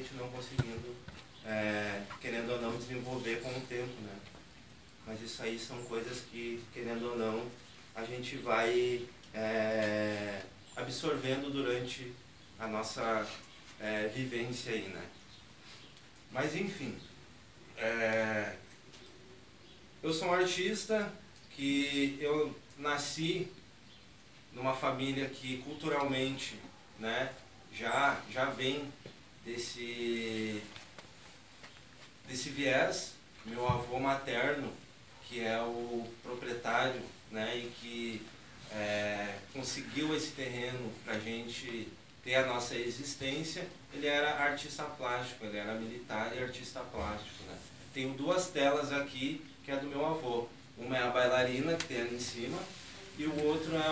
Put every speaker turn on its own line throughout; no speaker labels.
gente não conseguindo, querendo ou não, desenvolver com o tempo, né? Mas isso aí são coisas que, querendo ou não, a gente vai absorvendo durante a nossa vivência aí, né? Mas enfim, eu sou um artista que eu nasci numa família que culturalmente, né, já vem desse viés. Meu avô materno, que é o proprietário, né, e que conseguiu esse terreno para a gente ter a nossa existência, ele era artista plástico, ele era militar e artista plástico, né? Tenho duas telas aqui, que é do meu avô. Uma é a bailarina, que tem ali em cima, e o outro é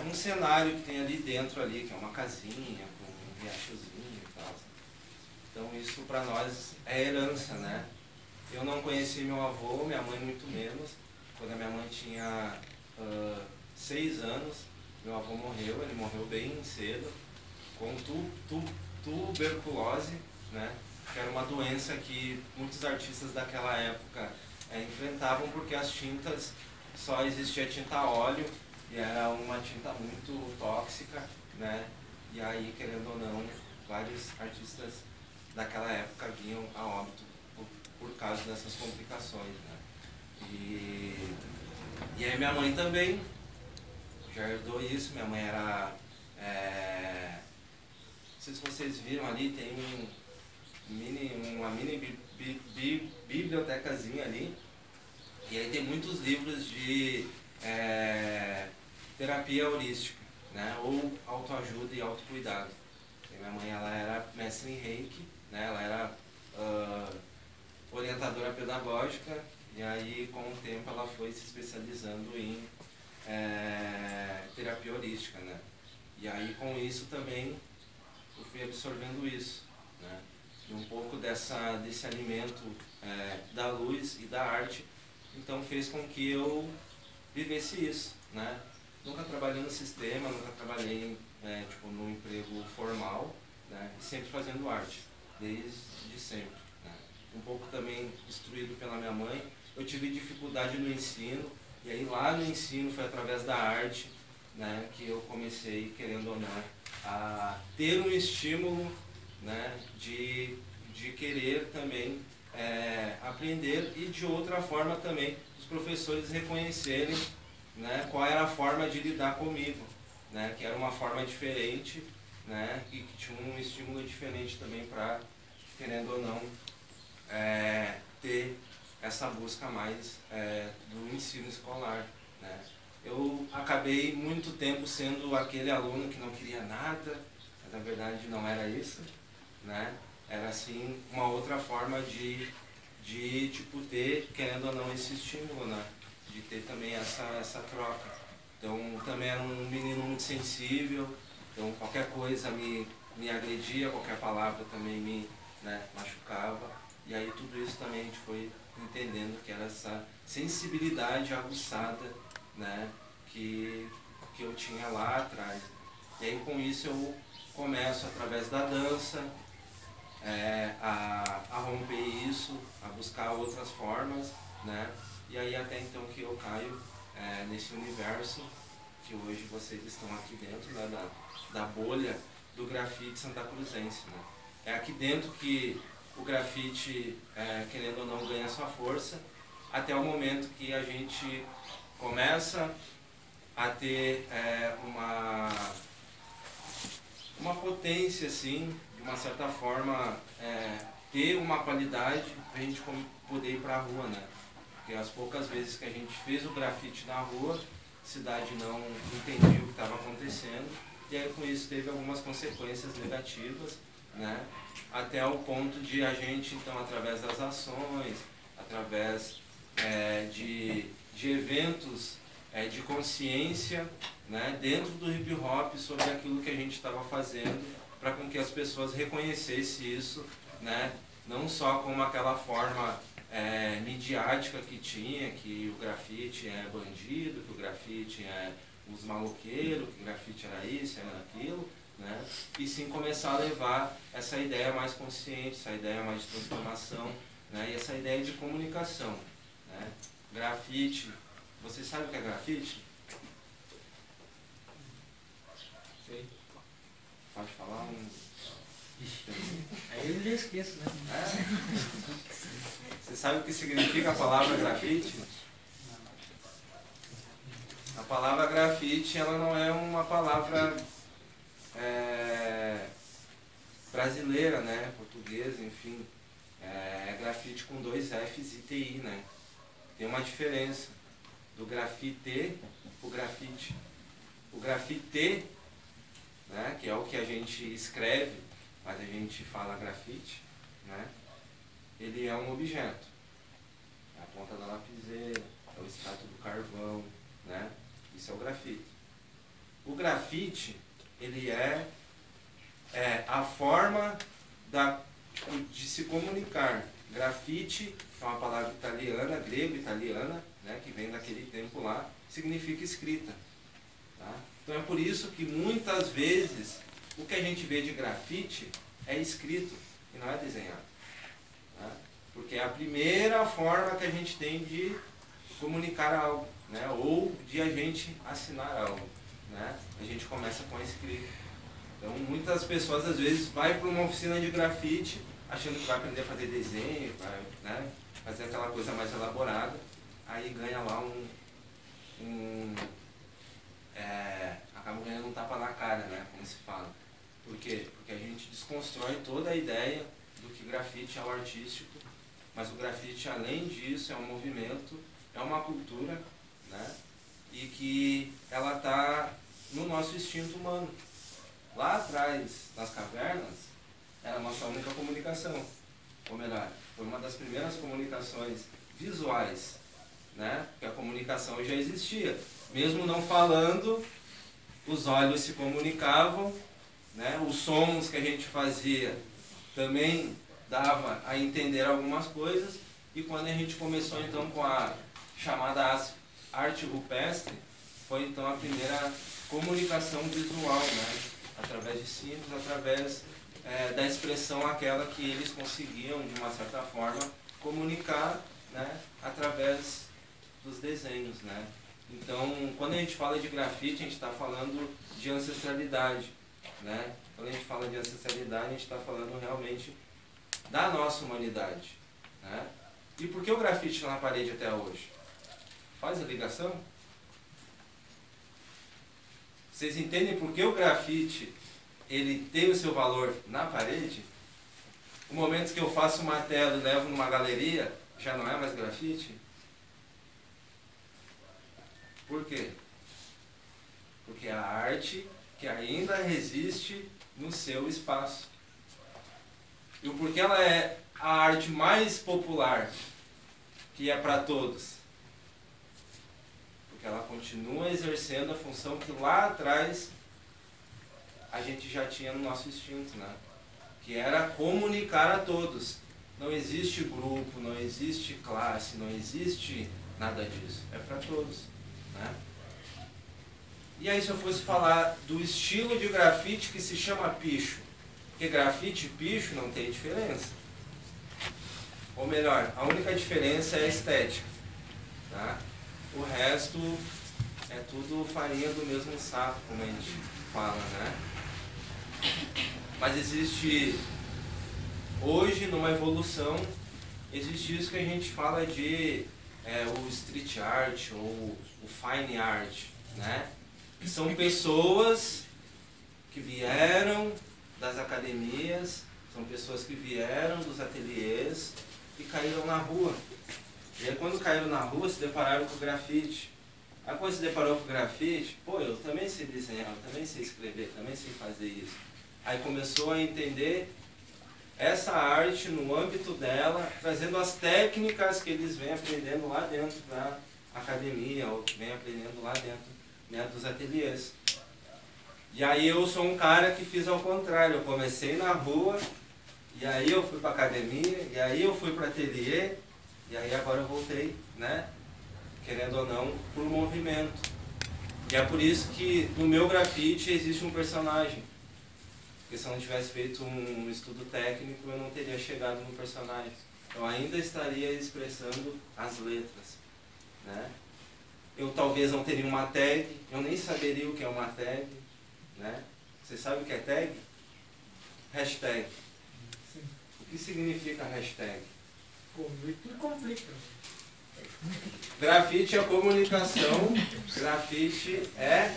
um cenário que tem ali dentro, ali, que é uma casinha, com um riachozinho e tal. Então isso para nós é herança, né? Eu não conheci meu avô, minha mãe muito menos. Quando a minha mãe tinha 6 anos, meu avô morreu, ele morreu bem cedo, com tuberculose, né? Que era uma doença que muitos artistas daquela época enfrentavam, porque as tintas, só existia tinta a óleo, e era uma tinta muito tóxica, né? E aí, querendo ou não, vários artistas daquela época vinham a óbito por causa dessas complicações, né? E aí minha mãe também já herdou isso. Minha mãe era... não sei se vocês viram ali, tem uma mini bibliotecazinha ali. E aí tem muitos livros de terapia holística, né? Ou autoajuda e autocuidado. E minha mãe, ela era mestre em Reiki, né? Ela era orientadora pedagógica, e aí com o tempo ela foi se especializando em terapia holística, né? E aí com isso também eu fui absorvendo isso, né? E um pouco desse alimento da luz e da arte, então fez com que eu vivesse isso, né? Nunca trabalhei no sistema, nunca trabalhei tipo, num emprego formal, né? E sempre fazendo arte, desde sempre, né? Um pouco também instruído pela minha mãe. Eu tive dificuldade no ensino, e aí lá no ensino foi através da arte, né, que eu comecei, querendo ou não, a ter um estímulo, né, de querer também aprender, e de outra forma também os professores reconhecerem, né, qual era a forma de lidar comigo, né, que era uma forma diferente, né, e que tinha um estímulo diferente também para, querendo ou não, ter essa busca mais do ensino escolar, né. Eu acabei muito tempo sendo aquele aluno que não queria nada, mas na verdade não era isso, né? Era assim uma outra forma de tipo, ter, querendo ou não, esse estímulo, né? De ter também essa troca. Então também era um menino muito sensível, então qualquer coisa me agredia, qualquer palavra também me, né, machucava. E aí tudo isso também a gente foi entendendo que era essa sensibilidade aguçada, né, que eu tinha lá atrás. E aí com isso eu começo, através da dança, a romper isso, a buscar outras formas, né? E aí até então que eu caio nesse universo que hoje vocês estão aqui dentro, né, da bolha do grafite santacruzense, né? É aqui dentro que o grafite, querendo ou não, ganha sua força, até o momento que a gente começa a ter uma potência, assim, de uma certa forma, ter uma qualidade para a gente poder ir para a rua, né? Porque as poucas vezes que a gente fez o grafite na rua, a cidade não entendia o que estava acontecendo, e aí com isso teve algumas consequências negativas, né? Até o ponto de a gente, então, através das ações, através de eventos de consciência, né, dentro do hip hop, sobre aquilo que a gente estava fazendo, para com que as pessoas reconhecessem isso, né, não só como aquela forma midiática que tinha, que o grafite é bandido, que o grafite é os maloqueiros, que o grafite era isso, era aquilo, né, e sim começar a levar essa ideia mais consciente, essa ideia mais de transformação, né? E essa ideia de comunicação, né? Grafite, você sabe o que é grafite?
Sei.
Pode falar um...
Aí eu já esqueço, né?
Você sabe o que significa a palavra grafite? A palavra grafite, ela não é uma palavra brasileira, né? Portuguesa, enfim. É grafite com 2 Fs e TI, né? Tem uma diferença do grafite pro grafite. O grafite, né? Que é o que a gente escreve, mas a gente fala grafite, né? Ele é um objeto. É a ponta da lapiseira, é o extrato do carvão, né? Isso é o grafite. O grafite, ele é a forma de se comunicar. Grafite é uma palavra italiana, grego-italiana, né? Que vem daquele tempo lá, significa escrita. Tá? Então é por isso que muitas vezes o que a gente vê de grafite é escrito e não é desenhado. Tá? Porque é a primeira forma que a gente tem de comunicar algo, né? Ou de a gente assinar algo. Né? A gente começa com a escrita. Então muitas pessoas às vezes vai para uma oficina de grafite achando que vai aprender a fazer desenho, vai, né? Fazer aquela coisa mais elaborada, aí ganha lá acaba ganhando um tapa na cara, né? Como se fala. Por quê? Porque a gente desconstrói toda a ideia do que grafite é o artístico, mas o grafite, além disso, é um movimento, é uma cultura, né? E que ela está no nosso instinto humano. Lá atrás, nas cavernas, era a nossa única comunicação. Ou melhor, foi uma das primeiras comunicações visuais, né? Porque a comunicação já existia. Mesmo não falando, os olhos se comunicavam, né? Os sons que a gente fazia também dava a entender algumas coisas. E quando a gente começou então com a chamada arte rupestre, foi então a primeira comunicação visual, né? Através de símbolos, através da expressão aquela que eles conseguiam, de uma certa forma, comunicar, né? Através dos desenhos, né? Então, quando a gente fala de grafite, a gente está falando de ancestralidade, né? Quando a gente fala de ancestralidade, a gente está falando realmente da nossa humanidade, né? E por que o grafite está na parede até hoje? Faz a ligação? Vocês entendem por que o grafite ele tem o seu valor na parede? O momento que eu faço uma tela e levo numa galeria, já não é mais grafite? Por quê? Porque é a arte que ainda resiste no seu espaço. E o porquê ela é a arte mais popular, que é para todos? Porque ela continua exercendo a função que lá atrás a gente já tinha no nosso instinto, né? Que era comunicar a todos. Não existe grupo, não existe classe, não existe nada disso. É para todos, né? E aí se eu fosse falar do estilo de grafite que se chama picho, porque grafite e picho não tem diferença. Ou melhor, a única diferença é a estética, tá? O resto é tudo farinha do mesmo saco, como a gente fala, né? Mas existe, hoje, numa evolução, existe isso que a gente fala de o street art ou o fine art, né? Que são pessoas que vieram das academias, são pessoas que vieram dos ateliês e caíram na rua. E aí quando caíram na rua se depararam com o grafite. Aí quando se deparou com o grafite, pô, eu também sei desenhar, eu também sei escrever, também sei fazer isso. Aí começou a entender essa arte no âmbito dela, trazendo as técnicas que eles vêm aprendendo lá dentro da academia, ou que vêm aprendendo lá dentro, né, dos ateliês. E aí eu sou um cara que fiz ao contrário, eu comecei na rua, e aí eu fui para a academia, e aí eu fui para o ateliê, e aí agora eu voltei, né, querendo ou não, por movimento. E é por isso que no meu grafite existe um personagem. Porque se eu não tivesse feito um estudo técnico, eu não teria chegado no personagem. Eu ainda estaria expressando as letras, né? Eu talvez não teria uma tag, eu nem saberia o que é uma tag, né? Você sabe o que é tag? Hashtag.
Sim.
O que significa hashtag?
Tudo conflito.
Grafite é comunicação, grafite é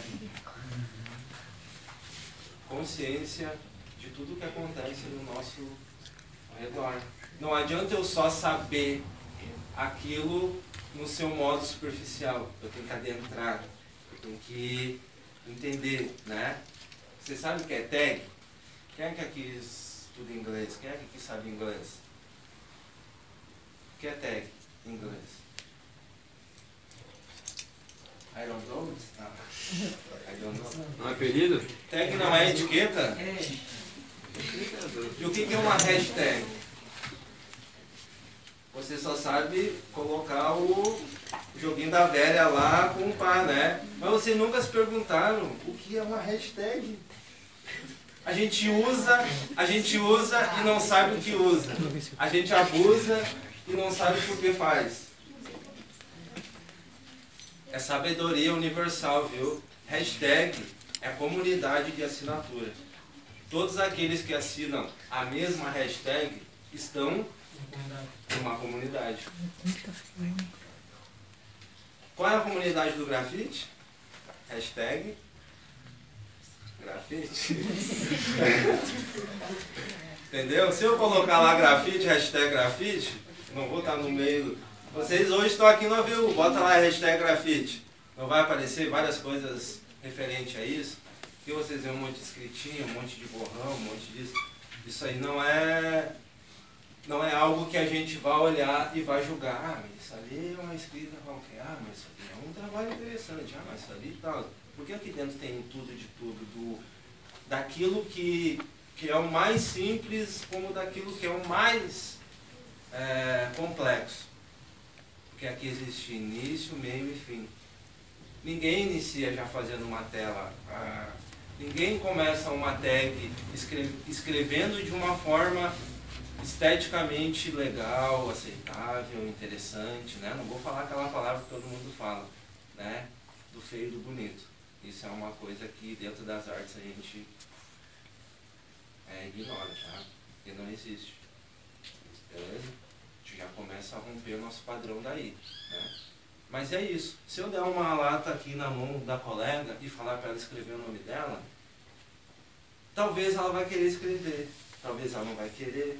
consciência de tudo que acontece no nosso redor. Não adianta eu só saber aquilo no seu modo superficial. Eu tenho que adentrar, eu tenho que entender, né? Você sabe o que é tag? Quem é que aqui estuda inglês? Quem é que aqui sabe inglês? O que é tag em inglês? I don't know. I don't know.
Não é apelido?
Tag não é etiqueta? E o que é uma hashtag? Você só sabe colocar o joguinho da velha lá com o par, né? Mas vocês nunca se perguntaram o que é uma hashtag? A gente usa e não sabe o que usa. A gente abusa e não sabe por que faz. É sabedoria universal, viu? Hashtag é comunidade de assinatura. Todos aqueles que assinam a mesma hashtag estão em uma comunidade. Qual é a comunidade do grafite? Hashtag grafite. Entendeu? Se eu colocar lá grafite, hashtag grafite, não vou estar no meio. Vocês hoje estão aqui no AVU, bota lá hashtag grafite. Não vai aparecer várias coisas referentes a isso? Porque vocês veem um monte de escritinha, um monte de borrão, um monte disso. Isso aí não é algo que a gente vai olhar e vai julgar. Ah, mas isso ali é uma escrita qualquer. Ah, mas isso aqui é um trabalho interessante. Ah, mas isso ali e tal. Porque aqui dentro tem tudo de tudo. Daquilo que é o mais simples como daquilo que é o mais complexo. Porque aqui existe início, meio e fim. Ninguém inicia já fazendo uma tela. Ninguém começa uma tag escrevendo de uma forma esteticamente legal, aceitável, interessante, né? Não vou falar aquela palavra que todo mundo fala, né? Do feio e do bonito. Isso é uma coisa que dentro das artes a gente ignora, tá? E não existe. Beleza? A gente já começa a romper o nosso padrão daí, né? Mas é isso. Se eu der uma lata aqui na mão da colega e falar para ela escrever o nome dela, talvez ela vai querer escrever, talvez ela não vai querer,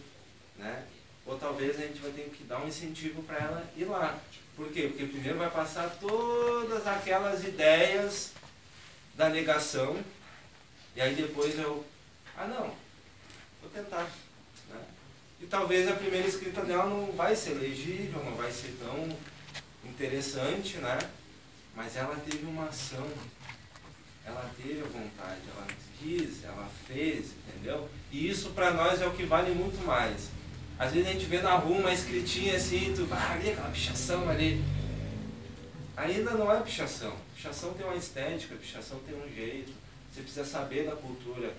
né? Ou talvez a gente vai ter que dar um incentivo para ela ir lá. Por quê? Porque primeiro vai passar todas aquelas ideias da negação, e aí depois não, vou tentar, né? E talvez a primeira escrita dela não vai ser legível, não vai ser tão interessante, né? Mas ela teve uma ação, ela teve a vontade, ela quis, ela fez, entendeu? E isso para nós é o que vale muito mais. Às vezes a gente vê na rua uma escritinha assim, tu, ali aquela pichação ali. Ainda não é pichação. Pichação tem uma estética, pichação tem um jeito. Você precisa saber da cultura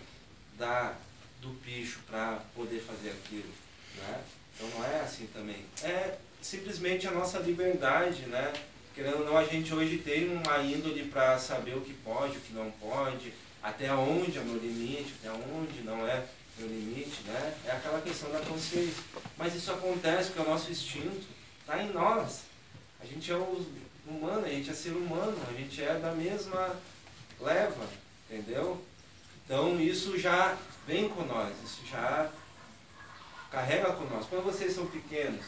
do picho para poder fazer aquilo, né? Então não é assim também. É simplesmente a nossa liberdade, né? Querendo ou não, a gente hoje tem uma índole para saber o que pode, o que não pode, até onde é o meu limite, até onde não é meu limite, né? É aquela questão da consciência. Mas isso acontece porque o nosso instinto está em nós. A gente é humano, a gente é ser humano, a gente é da mesma leva, entendeu? Então isso já vem com nós, isso já carrega com nós. Quando vocês são pequenos,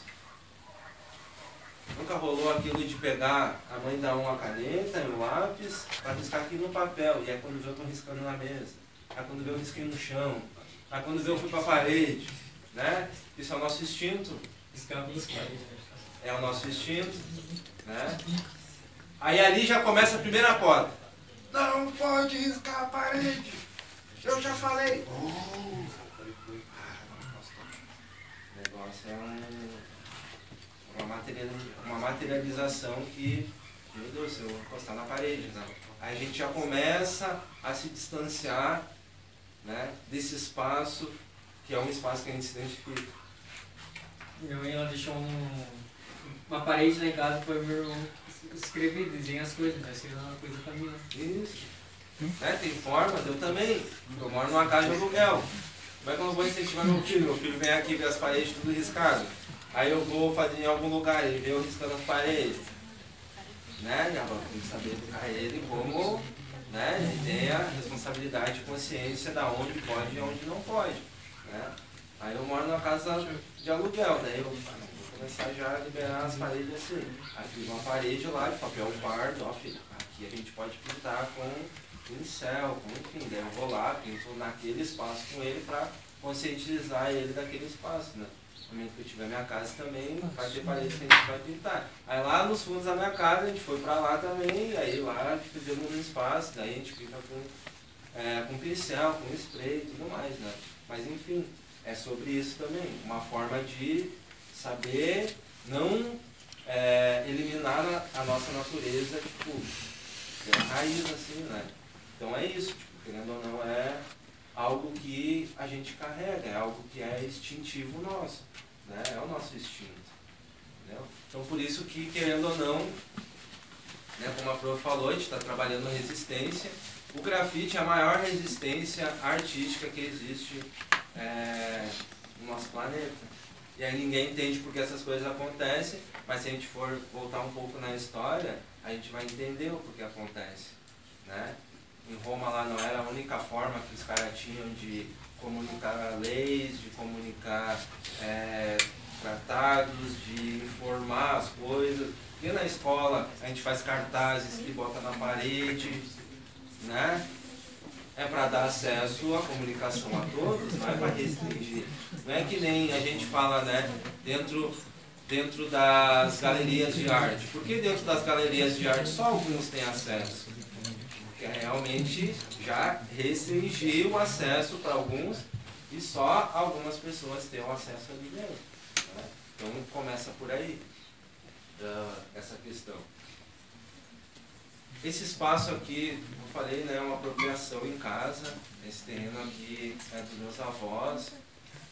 nunca rolou aquilo de pegar, a mãe dá uma caneta e um lápis para riscar aqui no papel, e aí quando vê eu estou riscando na mesa, aí quando vê eu risquei no chão, aí quando vê eu fui para a parede, né? Isso é o nosso instinto. É o nosso instinto, né? Aí ali já começa a primeira coda. Não pode riscar a parede. Eu já falei. O negócio é uma materialização que, meu Deus, se eu encostar na parede, né? Aí a gente já começa a se distanciar né, desse espaço, que é um espaço que a gente se identifica.
Minha mãe, ela deixou uma parede lá em casa para o meu irmão escrever, desenhar as coisas, né? Seria uma coisa pra mim, né?
Isso. Né? Tem formas, eu também. Eu moro numa casa de aluguel. Como é que eu não vou incentivar meu filho? Meu filho vem aqui ver as paredes tudo riscado. Aí eu vou fazer em algum lugar, ele vê eu riscando as paredes. Né? Minha avó tem que saber educar ele como, né, ele tem a responsabilidade e consciência da onde pode e onde não pode. Né? Aí eu moro numa casa de aluguel, daí eu vou começar já a liberar as paredes assim. Aí fiz uma parede lá de papel pardo, ó filho, aqui a gente pode pintar com pincel, com enfim, daí eu vou lá, pinto naquele espaço com ele para conscientizar ele daquele espaço, né? No momento que eu tiver minha casa também, vai ter paredes que a gente vai pintar. Aí lá nos fundos da minha casa, a gente foi para lá também, e aí lá fizemos um espaço, daí a gente pinta com pincel, com spray e tudo mais, né? Mas enfim, é sobre isso também, uma forma de saber não eliminar a nossa natureza, tipo, pela raiz, assim, né? Então é isso, tipo, querendo ou não, é algo que a gente carrega, é algo que é instintivo nosso, né? É o nosso instinto, entendeu? Então por isso que, querendo ou não, né, como a prof falou, a gente está trabalhando resistência. O grafite é a maior resistência artística que existe no nosso planeta. E aí ninguém entende porque essas coisas acontecem, mas se a gente for voltar um pouco na história, a gente vai entender o porquê acontece, né? Em Roma lá não era a única forma que os caras tinham de comunicar leis, de comunicar tratados, de informar as coisas. E na escola a gente faz cartazes que bota na parede, né? É para dar acesso à comunicação a todos, não é para restringir. Não é que nem a gente fala, né, dentro das galerias de arte. Por que dentro das galerias de arte só alguns têm acesso? Porque realmente já restringiu o acesso para alguns e só algumas pessoas têm o acesso ali dentro. Né? Então começa por aí, essa questão. Esse espaço aqui, eu falei, né, é uma apropriação em casa. Esse terreno aqui é dos meus avós.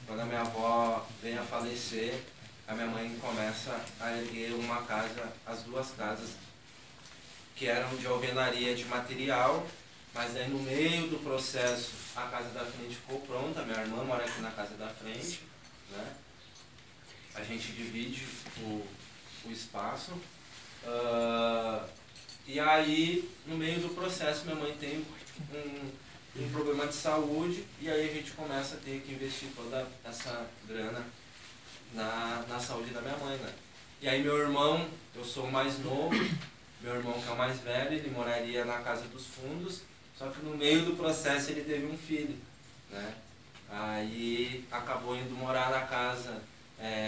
Quando a minha avó vem a falecer, a minha mãe começa a erguer uma casa, as duas casas, que eram de alvenaria de material, mas aí no meio do processo a casa da frente ficou pronta, minha irmã mora aqui na casa da frente, né? A gente divide o espaço. E aí, no meio do processo, minha mãe tem um problema de saúde e aí a gente começa a ter que investir toda essa grana na saúde da minha mãe, né? E aí meu irmão, eu sou o mais novo, meu irmão que é o mais velho, ele moraria na casa dos fundos, só que no meio do processo ele teve um filho, né? Aí acabou indo morar na casa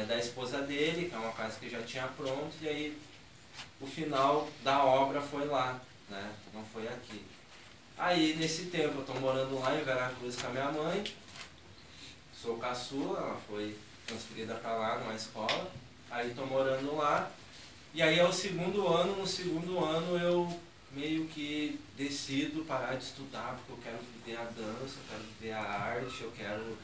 da esposa dele, que é uma casa que já tinha pronto, e aí o final da obra foi lá, né? Não foi aqui. Aí nesse tempo eu estou morando lá em Veracruz com a minha mãe, sou caçula, ela foi transferida para lá numa escola, aí estou morando lá, e aí é o segundo ano, no segundo ano eu meio que decido parar de estudar, porque eu quero viver a dança, eu quero viver a arte, eu quero,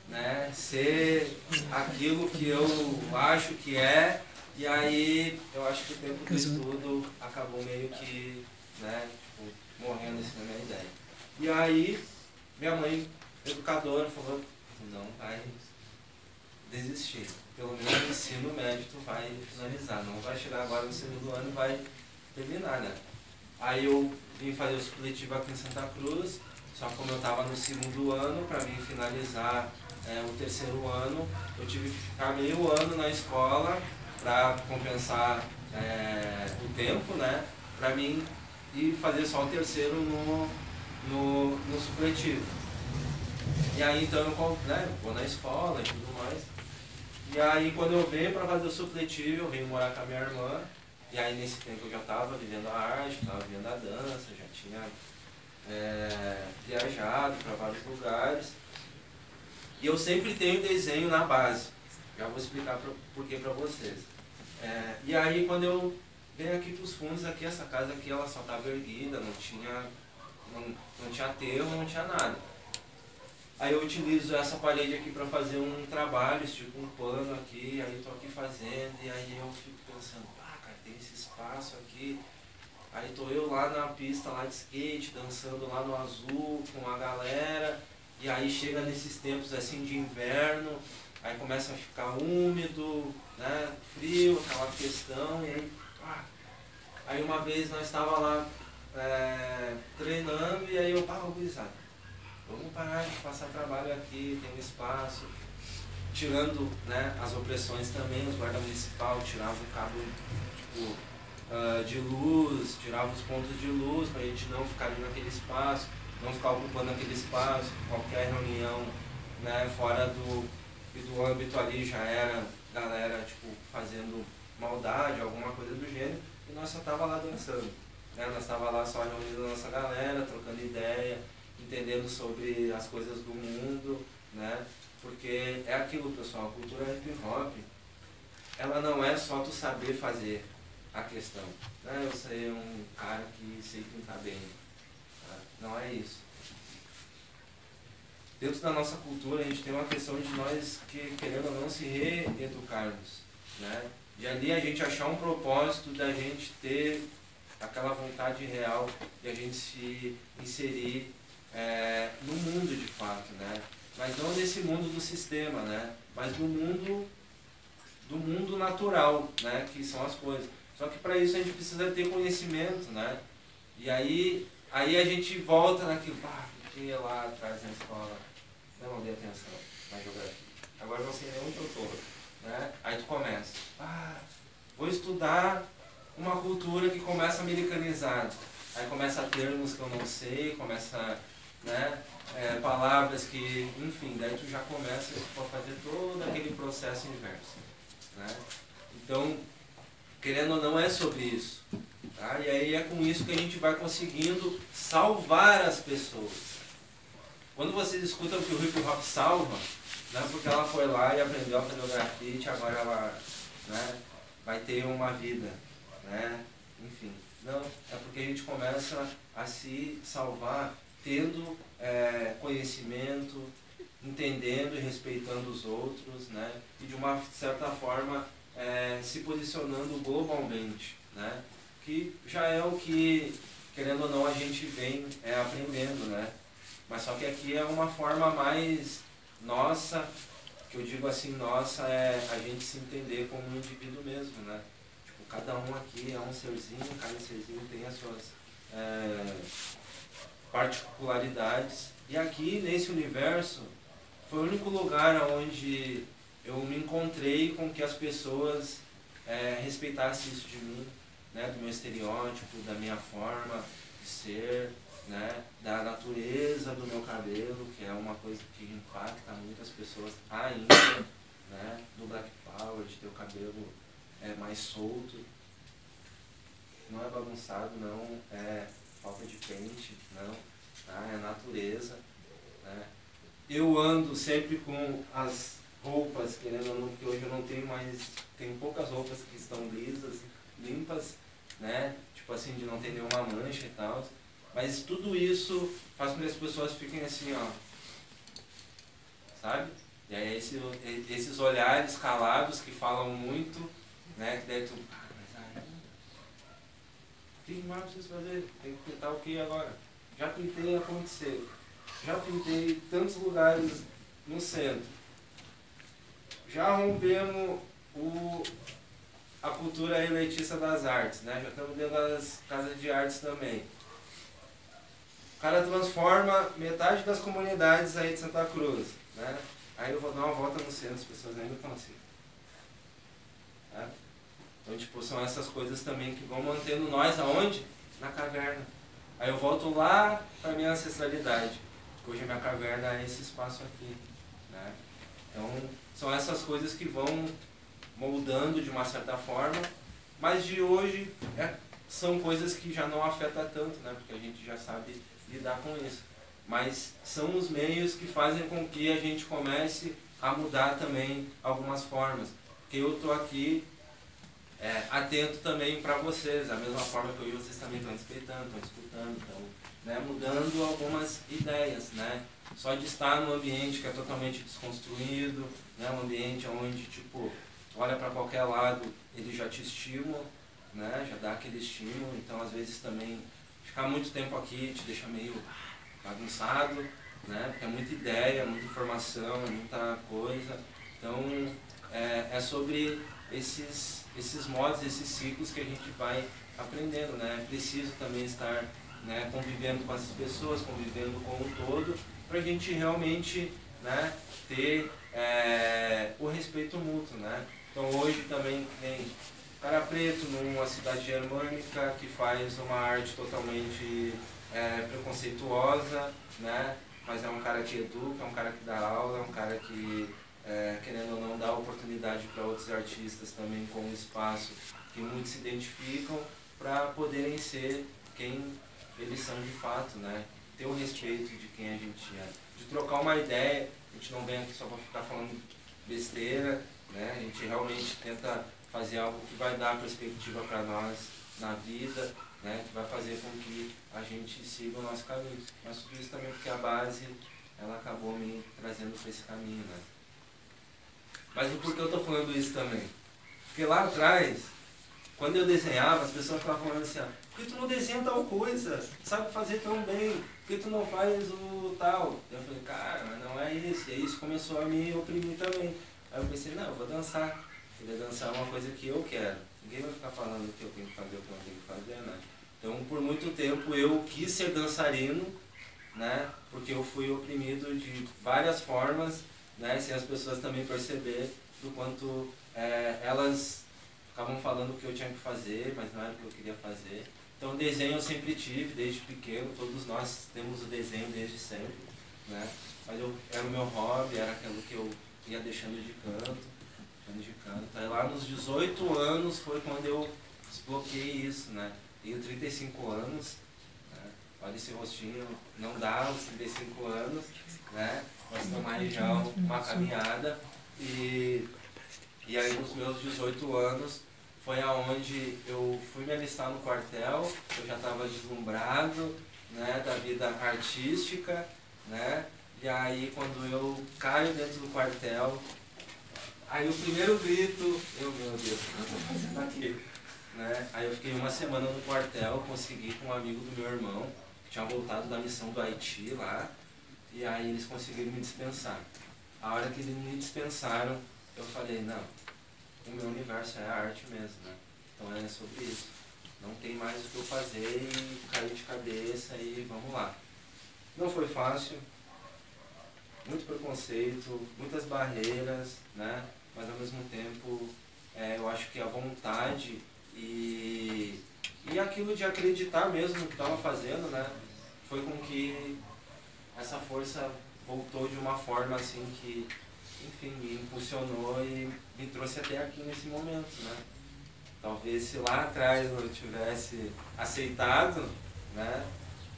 né, ser aquilo que eu acho que é, e aí eu acho que o tempo do estudo acabou meio que, né, tipo, morrendo assim na minha ideia. E aí minha mãe, educadora, falou, não vai desistir. Pelo menos no ensino médio tu vai finalizar, não vai chegar agora no segundo ano e vai terminar, né? Aí eu vim fazer o supletivo aqui em Santa Cruz, só que como eu estava no segundo ano, para mim finalizar o terceiro ano, eu tive que ficar meio ano na escola para compensar o tempo, né? Para mim ir fazer só o terceiro no supletivo. E aí então eu, né, vou na escola e tudo mais. E aí quando eu venho para fazer o supletivo, eu venho morar com a minha irmã. E aí nesse tempo eu já estava vivendo a arte, estava vivendo a dança, já tinha viajado para vários lugares. E eu sempre tenho desenho na base. Já vou explicar por que para vocês. E aí quando eu venho aqui para os fundos, aqui, essa casa aqui ela só estava erguida, não tinha aterro, não tinha nada. Aí eu utilizo essa parede aqui para fazer um trabalho, estico um pano aqui, aí estou aqui fazendo, e aí eu fico pensando, cara, tem esse espaço aqui. Aí estou eu lá na pista lá de skate, dançando lá no azul com a galera, e aí chega nesses tempos assim de inverno, aí começa a ficar úmido, né, frio, aquela questão, e aí, aí uma vez nós estávamos lá treinando, e aí eu, gurizada, vamos parar de passar trabalho aqui, tem um espaço, tirando, né, as opressões também, os guarda municipal tiravam o cabo tipo, de luz, tirava os pontos de luz para a gente não ficar ali naquele espaço, não ficar ocupando aquele espaço, qualquer reunião, né, fora do âmbito ali já era galera tipo, fazendo maldade, alguma coisa do gênero, e nós só tava lá dançando, né, nós tava lá só reunindo a nossa galera, trocando ideia, entendendo sobre as coisas do mundo, né, porque é aquilo, pessoal, a cultura hip hop, ela não é só tu saber fazer a questão, né, eu ser um cara que sei pintar bem, tá? Não é isso. Dentro da nossa cultura a gente tem uma questão de nós que querendo ou não se reeducarmos, né, e ali a gente achar um propósito da gente ter aquela vontade real de a gente se inserir no mundo de fato, né? Mas não nesse mundo do sistema, né? Mas do mundo natural, né? Que são as coisas. Só que para isso a gente precisa ter conhecimento, né? E aí a gente volta naquilo, porque lá atrás na escola não dei atenção na geografia. Agora não sei nem onde eu estou, né? Aí tu começa, vou estudar uma cultura que começa americanizada. Aí começa termos que eu não sei, começa, né, palavras que, enfim, daí tu já começa a fazer todo aquele processo inverso, né? Então, querendo ou não, é sobre isso, tá? E aí é com isso que a gente vai conseguindo salvar as pessoas. Quando vocês escutam que o hip hop salva, não é porque ela foi lá e aprendeu a fazer o grafite, agora ela, né, vai ter uma vida, né? Enfim, não, é porque a gente começa a se salvar tendo conhecimento, entendendo e respeitando os outros, né? E de uma certa forma se posicionando globalmente, né? Que já é o que, querendo ou não, a gente vem aprendendo, né? Mas só que aqui é uma forma mais nossa, que eu digo assim, nossa, a gente se entender como um indivíduo mesmo, né? Tipo, cada um aqui é um serzinho, cada serzinho tem as suas particularidades. E aqui, nesse universo, foi o único lugar onde eu me encontrei com que as pessoas respeitassem isso de mim, né? Do meu estereótipo, da minha forma de ser, né, da natureza do meu cabelo, que é uma coisa que impacta muitas pessoas ainda, né, do Black Power, de ter o cabelo mais solto. Não é bagunçado, não é falta de pente, não, tá? É natureza, né? Eu ando sempre com as roupas, querendo ou não, porque hoje eu não tenho mais, tenho poucas roupas que estão lisas, limpas, né, tipo assim, de não ter nenhuma mancha e tal. Mas tudo isso faz com que as pessoas fiquem assim, ó, sabe? E aí esses olhares calados que falam muito, né? Que daí tu, mas aí, o que mais preciso fazer? Tem que pintar o que agora? Já pintei a Ponte Seca, já pintei tantos lugares no centro, já rompemos a cultura elitista das artes, né? Já estamos dentro das casas de artes também. O cara transforma metade das comunidades aí de Santa Cruz, né? Aí eu vou dar uma volta no centro, as pessoas ainda estão assim. Tá? Então, tipo, são essas coisas também que vão mantendo nós aonde? Na caverna. Aí eu volto lá para minha ancestralidade, que hoje a minha caverna é esse espaço aqui, né? Então, são essas coisas que vão moldando de uma certa forma, mas de hoje são coisas que já não afetam tanto, né? Porque a gente já sabe lidar com isso. Mas são os meios que fazem com que a gente comece a mudar também algumas formas. Porque eu estou aqui atento também para vocês, da mesma forma que eu e vocês também estão respeitando, estão escutando, estão, né, mudando algumas ideias, né? só de estar num ambiente que é totalmente desconstruído, né? Um ambiente onde, tipo, tu olha para qualquer lado, ele já te estimula, né? Já dá aquele estímulo, então às vezes também ficar muito tempo aqui te deixa meio bagunçado, né? Porque é muita ideia, muita informação, é muita coisa. Então é sobre esses modos, esses ciclos que a gente vai aprendendo, né? É preciso também estar, né, convivendo com essas pessoas, convivendo com o todo, para a gente realmente, né, ter o respeito mútuo, né? Então hoje também tem cara preto numa cidade germânica que faz uma arte totalmente preconceituosa, né? Mas é um cara que educa, é um cara que dá aula, é um cara que, querendo ou não, dá oportunidade para outros artistas também com um espaço que muitos se identificam para poderem ser quem eles são de fato, né? Ter o respeito de quem a gente é, de trocar uma ideia. A gente não vem aqui só para ficar falando besteira, né? A gente realmente tenta fazer algo que vai dar perspectiva para nós na vida, né? Que vai fazer com que a gente siga o nosso caminho. Mas tudo isso também porque a base, ela acabou me trazendo para esse caminho, né? Mas e por que eu estou falando isso também? Porque lá atrás, quando eu desenhava, as pessoas ficavam falando assim, por que tu não desenha tal coisa? Sabe fazer tão bem? Por que tu não faz o tal? Eu falei, cara, mas não é isso. E aí isso começou a me oprimir também. Aí eu pensei, não, eu vou dançar. Porque dançar é uma coisa que eu quero. Ninguém vai ficar falando o que eu tenho que fazer, o que eu não tenho que fazer, né? Então, por muito tempo, eu quis ser dançarino, né? Porque eu fui oprimido de várias formas, né? Sem as pessoas também perceber do quanto elas ficavam falando o que eu tinha que fazer, mas não era o que eu queria fazer. Então, desenho eu sempre tive, desde pequeno. Todos nós temos o desenho desde sempre, né? Mas era o meu hobby, era aquilo que eu ia deixando de canto. Aí lá nos 18 anos foi quando eu desbloqueei isso, né? Tenho 35 anos, né? Olha esse rostinho, não dá os 35 anos, né? Mas estou mais já uma caminhada. E aí nos meus 18 anos foi aonde eu fui me alistar no quartel, eu já estava deslumbrado, né, da vida artística, né? E aí quando eu caio dentro do quartel, aí o primeiro grito, meu Deus, o que eu estou fazendo aqui? Né? Aí eu fiquei uma semana no quartel, consegui com um amigo do meu irmão, que tinha voltado da missão do Haiti lá, e aí eles conseguiram me dispensar. A hora que eles me dispensaram, eu falei, não, o meu universo é a arte mesmo, né? Então é sobre isso. Não tem mais o que eu fazer e cair de cabeça e vamos lá. Não foi fácil, muito preconceito, muitas barreiras, né? Mas ao mesmo tempo eu acho que a vontade e aquilo de acreditar mesmo no que estava fazendo, né? Foi com que essa força voltou de uma forma assim que, enfim, me impulsionou e me trouxe até aqui nesse momento, né? Talvez se lá atrás eu tivesse aceitado, né?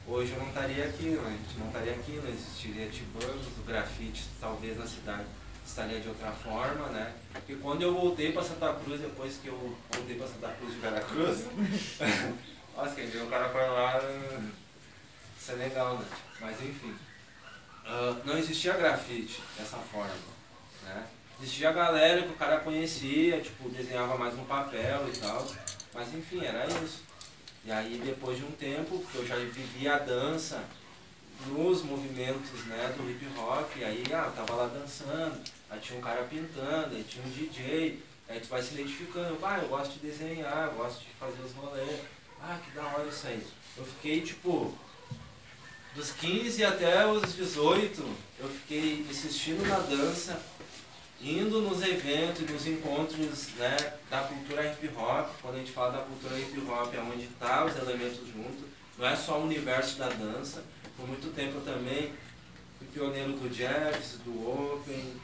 Hoje eu não estaria aqui, né? A gente não estaria aqui, não existiria Tibanos, o grafite talvez na cidade estaria de outra forma, né? Porque quando eu voltei para Santa Cruz, depois que eu voltei para Santa Cruz de Veracruz, nossa, quem viu o cara para lá, isso é legal, né? Mas enfim, não existia grafite dessa forma, né? Existia a galera que o cara conhecia, tipo, desenhava mais no papel e tal, mas enfim, era isso. E aí depois de um tempo, porque eu já vivia a dança nos movimentos, né, do hip hop, aí eu tava lá dançando, aí tinha um cara pintando, aí tinha um DJ, aí tu vai se identificando, eu gosto de desenhar, eu gosto de fazer os rolês, que da hora isso aí. Eu fiquei tipo, dos 15 até os 18, eu fiquei insistindo na dança, indo nos eventos, nos encontros, né, da cultura hip hop. Quando a gente fala da cultura hip hop, é onde tá os elementos juntos, não é só o universo da dança. Por muito tempo eu também fui pioneiro do jazz, do open,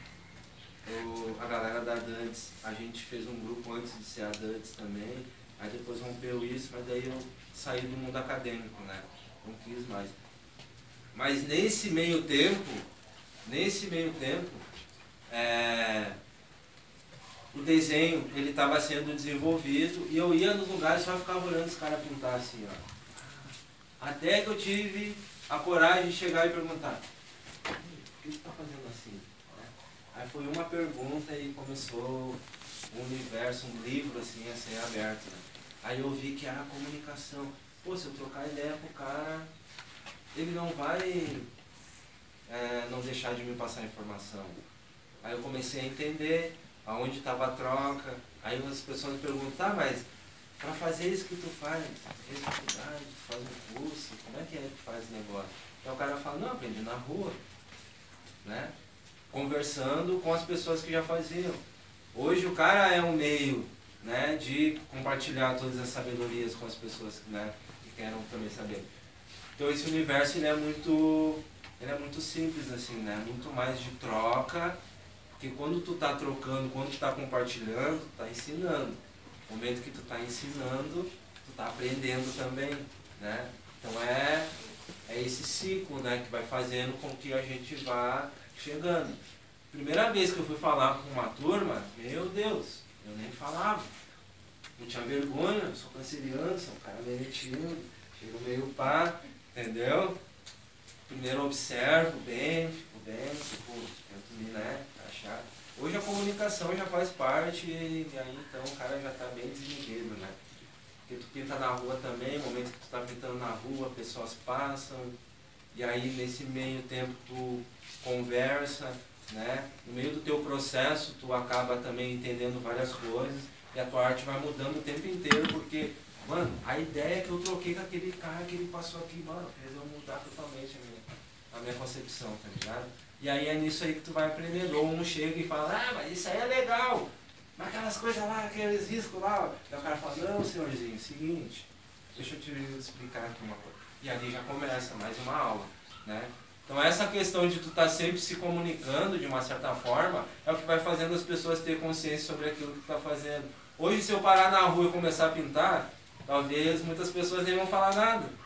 a galera da Dantes, a gente fez um grupo antes de ser a Dantes também, aí depois rompeu isso, mas daí eu saí do mundo acadêmico, né, não quis mais. Mas nesse meio tempo, o desenho ele estava sendo desenvolvido e eu ia nos lugares e só ficava olhando os caras pintar assim, ó. Até que eu tive a coragem de chegar e perguntar, que tu tá fazendo assim? Né? Aí foi uma pergunta e começou um universo, um livro assim a ser aberto. Né? Aí eu vi que era a comunicação. Pô, se eu trocar ideia com o cara, ele não vai não deixar de me passar informação. Aí eu comecei a entender aonde estava a troca. Aí as pessoas me perguntam, tá, mas para fazer isso que tu faz faculdade, tu faz um curso, como é que tu faz esse negócio? Aí o cara fala, não, aprendi na rua, né? Conversando com as pessoas que já faziam. Hoje o cara é um meio, né, de compartilhar todas as sabedorias com as pessoas, né, que querem também saber. Então esse universo ele é muito simples assim, né? Muito mais de troca, porque quando tu tá trocando, quando tu tá compartilhando, tu tá ensinando. No momento que tu tá ensinando, tu tá aprendendo também, né? Então é esse ciclo, né, que vai fazendo com que a gente vá chegando. Primeira vez que eu fui falar com uma turma, meu Deus, eu nem falava. Eu tinha vergonha, eu sou canceriano, sou um cara meio tímido, chego meio pá, entendeu? Primeiro eu observo bem, tento me, né, achar. Hoje a comunicação já faz parte e aí então o cara já está bem desinibido, né? Porque tu pinta na rua também, no momento que tu está pintando na rua, pessoas passam, e aí nesse meio tempo tu conversa, né? No meio do teu processo tu acaba também entendendo várias coisas e a tua arte vai mudando o tempo inteiro, porque, mano, a ideia que eu troquei com aquele cara que ele passou aqui, mano, fez eu mudar totalmente a minha concepção, tá ligado? E aí é nisso aí que tu vai aprendendo. Ou um chega e fala, ah, mas isso aí é legal, mas aquelas coisas lá, aqueles riscos lá. E o cara fala, não, senhorzinho, seguinte, deixa eu te explicar aqui uma coisa. E ali já começa mais uma aula, né? Então essa questão de tu estar sempre se comunicando de uma certa forma é o que vai fazendo as pessoas ter consciência sobre aquilo que tu tá fazendo. Hoje se eu parar na rua e começar a pintar, talvez muitas pessoas nem vão falar nada.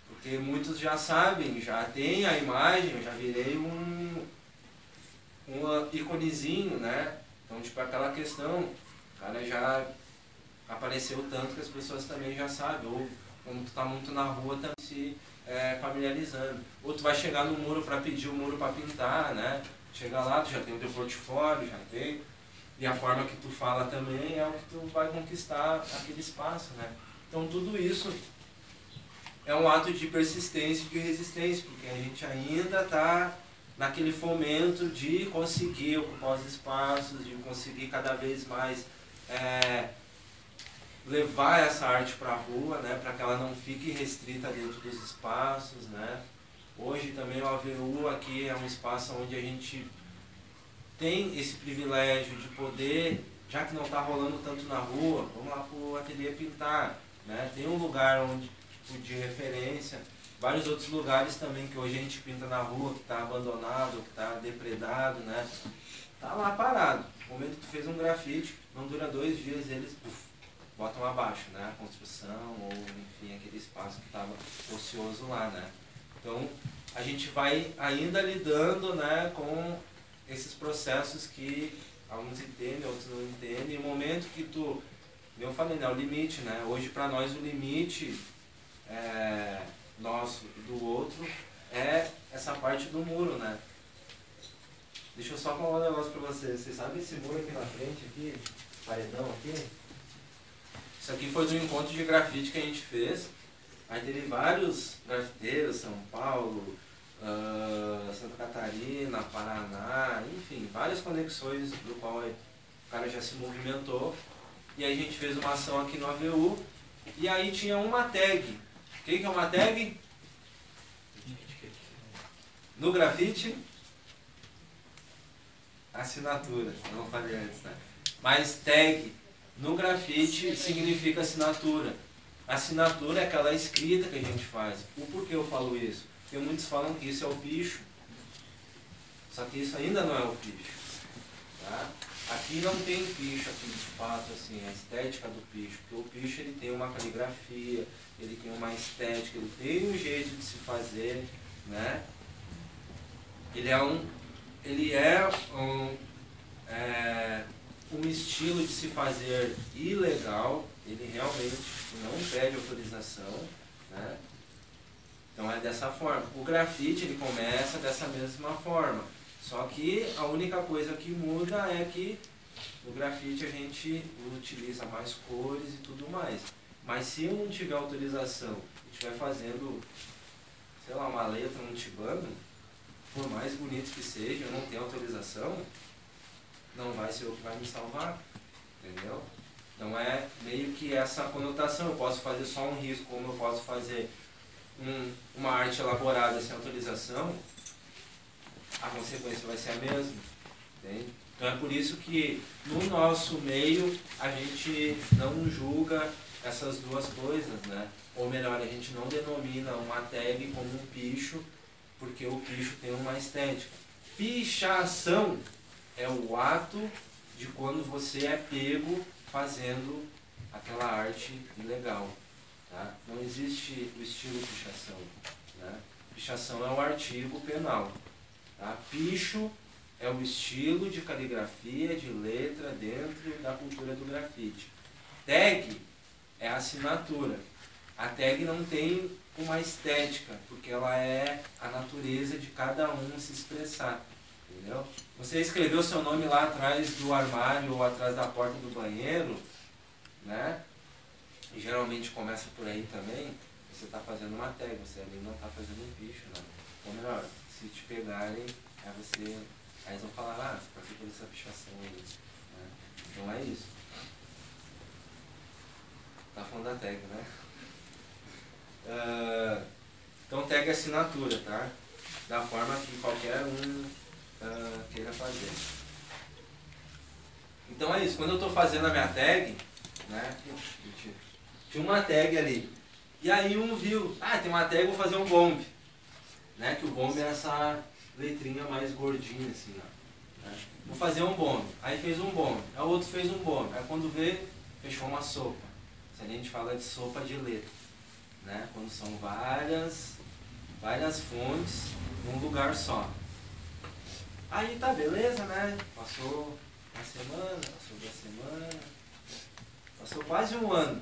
Porque muitos já sabem, já tem a imagem, eu já virei um iconezinho, né? Então, tipo, aquela questão, o cara já apareceu tanto que as pessoas também já sabem. Ou, quando tu tá muito na rua, também se familiarizando. Ou tu vai chegar no muro para pedir o muro para pintar, né? Chega lá, tu já tem o teu portfólio, já tem. E a forma que tu fala também é o que tu vai conquistar aquele espaço, né? Então, tudo isso é um ato de persistência e de resistência, porque a gente ainda está naquele fomento de conseguir ocupar os espaços, de conseguir cada vez mais levar essa arte para a rua, né, para que ela não fique restrita dentro dos espaços, né. Hoje também o AVU aqui é um espaço onde a gente tem esse privilégio de poder, já que não está rolando tanto na rua, vamos lá para o ateliê pintar, né, tem um lugar onde de referência, vários outros lugares também que hoje a gente pinta na rua, que está abandonado, que está depredado, né? Tá lá parado. No momento que tu fez um grafite, não dura 2 dias, eles botam abaixo, né? A construção ou enfim, aquele espaço que estava ocioso lá, né? Então a gente vai ainda lidando, né, com esses processos que alguns entendem, outros não entendem. E o momento que tu, eu falei, né, o limite, né? Hoje para nós o limite nosso e do outro é essa parte do muro, né? Deixa eu só falar um negócio pra vocês. Vocês sabem esse muro aqui na frente, aqui, esse paredão aqui? Isso aqui foi do encontro de grafite que a gente fez. Aí teve vários grafiteiros, São Paulo, Santa Catarina, Paraná, enfim, várias conexões do qual o cara já se movimentou. E aí a gente fez uma ação aqui no AVU. E aí tinha uma tag. O que é uma tag? No grafite, assinatura, eu não falei antes, né? Mas tag no grafite significa assinatura. Assinatura é aquela escrita que a gente faz. O porquê eu falo isso? Porque muitos falam que isso é o picho. Só que isso ainda não é o picho. Tá? Aqui não tem picho, aqui de fato, assim, a estética do picho. Porque o picho ele tem uma caligrafia, ele tem uma estética, ele tem um jeito de se fazer, né? Ele é um estilo de se fazer ilegal, ele realmente não pede autorização, né? Então é dessa forma. O grafite ele começa dessa mesma forma. Só que a única coisa que muda é que no grafite a gente utiliza mais cores e tudo mais. Mas se eu não tiver autorização e estiver fazendo, sei lá, uma letra, um tibano, por mais bonito que seja, eu não tenho autorização, não vai ser o que vai me salvar, entendeu? Então é meio que essa conotação. Eu posso fazer só um risco, como eu posso fazer uma arte elaborada sem autorização, a consequência vai ser a mesma, entende? Então é por isso que no nosso meio a gente não julga essas duas coisas, né? Ou melhor, a gente não denomina uma tag como um picho, porque o picho tem uma estética. Pichação é o ato de quando você é pego fazendo aquela arte ilegal. Tá? Não existe o estilo pichação. Né? Pichação é um artigo penal. Tá? Picho é o estilo de caligrafia, de letra dentro da cultura do grafite. Tag é a assinatura. A tag não tem uma estética, porque ela é a natureza de cada um se expressar. Entendeu? Você escreveu seu nome lá atrás do armário ou atrás da porta do banheiro, né? E geralmente começa por aí também. Você está fazendo uma tag, você ali não está fazendo um picho, né? Ou melhor, se te pegarem, aí eles vão falar, ah, você participou dessa pichação aí. Né? Então é isso. Tá falando da tag, né? Então tag é assinatura, tá? Da forma que qualquer um queira fazer. Então é isso, quando eu estou fazendo a minha tag, né? Tinha uma tag ali. E aí um viu, tem uma tag, vou fazer um bombe. Né? Que o bombe é essa letrinha mais gordinha assim, ó. Né? Vou fazer um bombe. Aí fez um bombe. Aí o outro fez um bombe. Aí quando vê, fechou uma sopa. Isso a gente fala de sopa de letra. Né? Quando são várias fontes num lugar só. Aí tá, beleza, né? Passou uma semana, passou 2 semanas, passou quase um ano.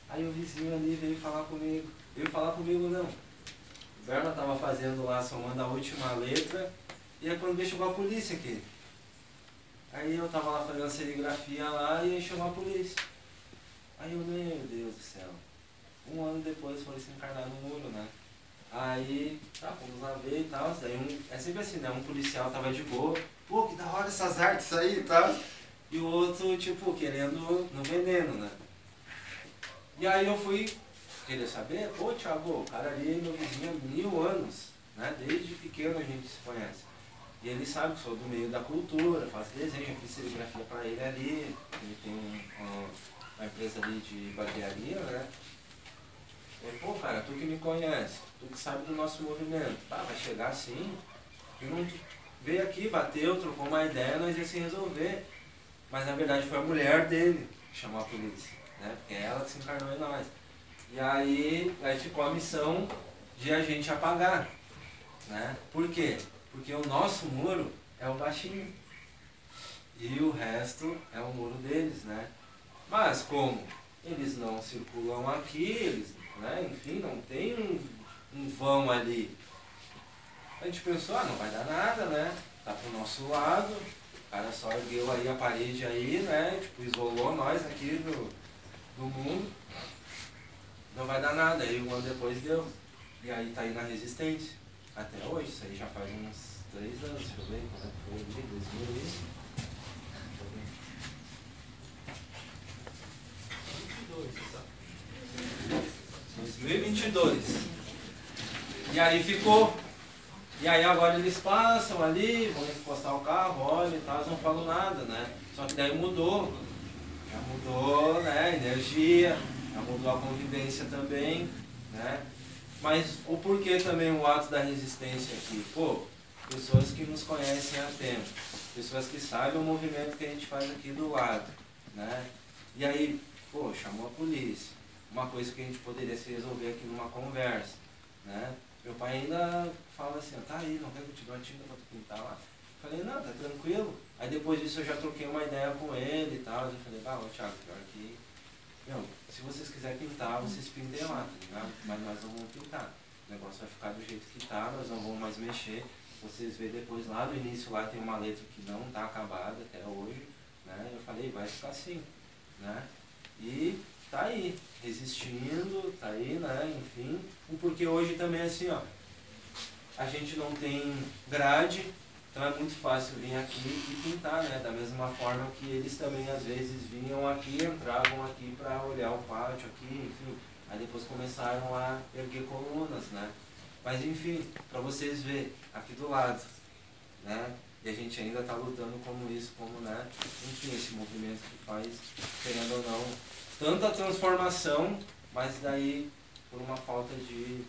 Aí o vizinho ali veio falar comigo. Veio falar comigo não. O Berna estava fazendo lá, somando a última letra, e aí quando veio chegou a polícia aqui. Aí eu estava lá fazendo a serigrafia lá e aí chegou a polícia. Aí eu, meu Deus do céu. 1 ano depois foi se encarnar no muro, né? Aí, fomos lá ver e tal. Daí é sempre assim, né? Um policial tava de boa. Pô, que da hora essas artes aí e tal. E o outro, tipo, querendo no veneno, né? E aí eu fui querer saber, pô, Thiago, o cara ali é meu vizinho há 1000 anos, né? Desde pequeno a gente se conhece. E ele sabe que sou do meio da cultura, faço desenho, eu fiz serigrafia pra ele ali. Ele tem uma empresa ali de barbearia, né? Eu, pô, cara, tu que me conhece, tu que sabe do nosso movimento, vai chegar assim, e não veio aqui, bateu, trocou uma ideia, nós ia se resolver. Mas na verdade foi a mulher dele que chamou a polícia, né? Porque é ela que se encarnou em nós. E aí ficou a missão de a gente apagar, né? Por quê? Porque o nosso muro é o baixinho e o resto é o muro deles, né? Mas como eles não circulam aqui, eles, né? Enfim, não tem um vão ali. A gente pensou, não vai dar nada, né? Tá pro nosso lado, o cara só ergueu aí a parede aí, né? Tipo, isolou nós aqui do mundo. Não vai dar nada, aí 1 ano depois deu. E aí tá aí na resistência. Até hoje, isso aí já faz uns 3 anos, deixa eu ver, quando foi em 2022. E aí ficou. E aí agora eles passam ali, vão encostar o carro, olham e tal, eles não falam nada, né? Só que daí mudou. Já mudou, né, a energia, já mudou a convivência também, né? Mas o porquê também o ato da resistência aqui? Pô, pessoas que nos conhecem há tempo, pessoas que sabem o movimento que a gente faz aqui do lado, né? E aí, pô, chamou a polícia. Uma coisa que a gente poderia se resolver aqui numa conversa, né? Meu pai ainda fala assim, tá aí, não quer que eu te dê uma tinta pra tu pintar lá? Eu falei, não, tá tranquilo. Aí depois disso eu já troquei uma ideia com ele e tal. Eu falei, ô Thiago, pior que... Meu, se vocês quiserem pintar, vocês pintem lá, tá ligado? Mas nós não vamos pintar. o negócio vai ficar do jeito que tá, nós não vamos mais mexer. Vocês veem depois lá do início, lá tem uma letra que não está acabada até hoje, né? Eu falei, vai ficar assim, né? E tá aí, resistindo, tá aí, né? Enfim, porque hoje também é assim, ó, a gente não tem grade, então é muito fácil vir aqui e pintar, né? Da mesma forma que eles também às vezes vinham aqui, entravam aqui para olhar o pátio aqui, enfim. Aí depois começaram a erguer colunas, né? Mas enfim, para vocês verem, aqui do lado, né? E a gente ainda está lutando como isso, como, né? Enfim, esse movimento que faz, querendo ou não, tanta transformação, mas daí por uma falta de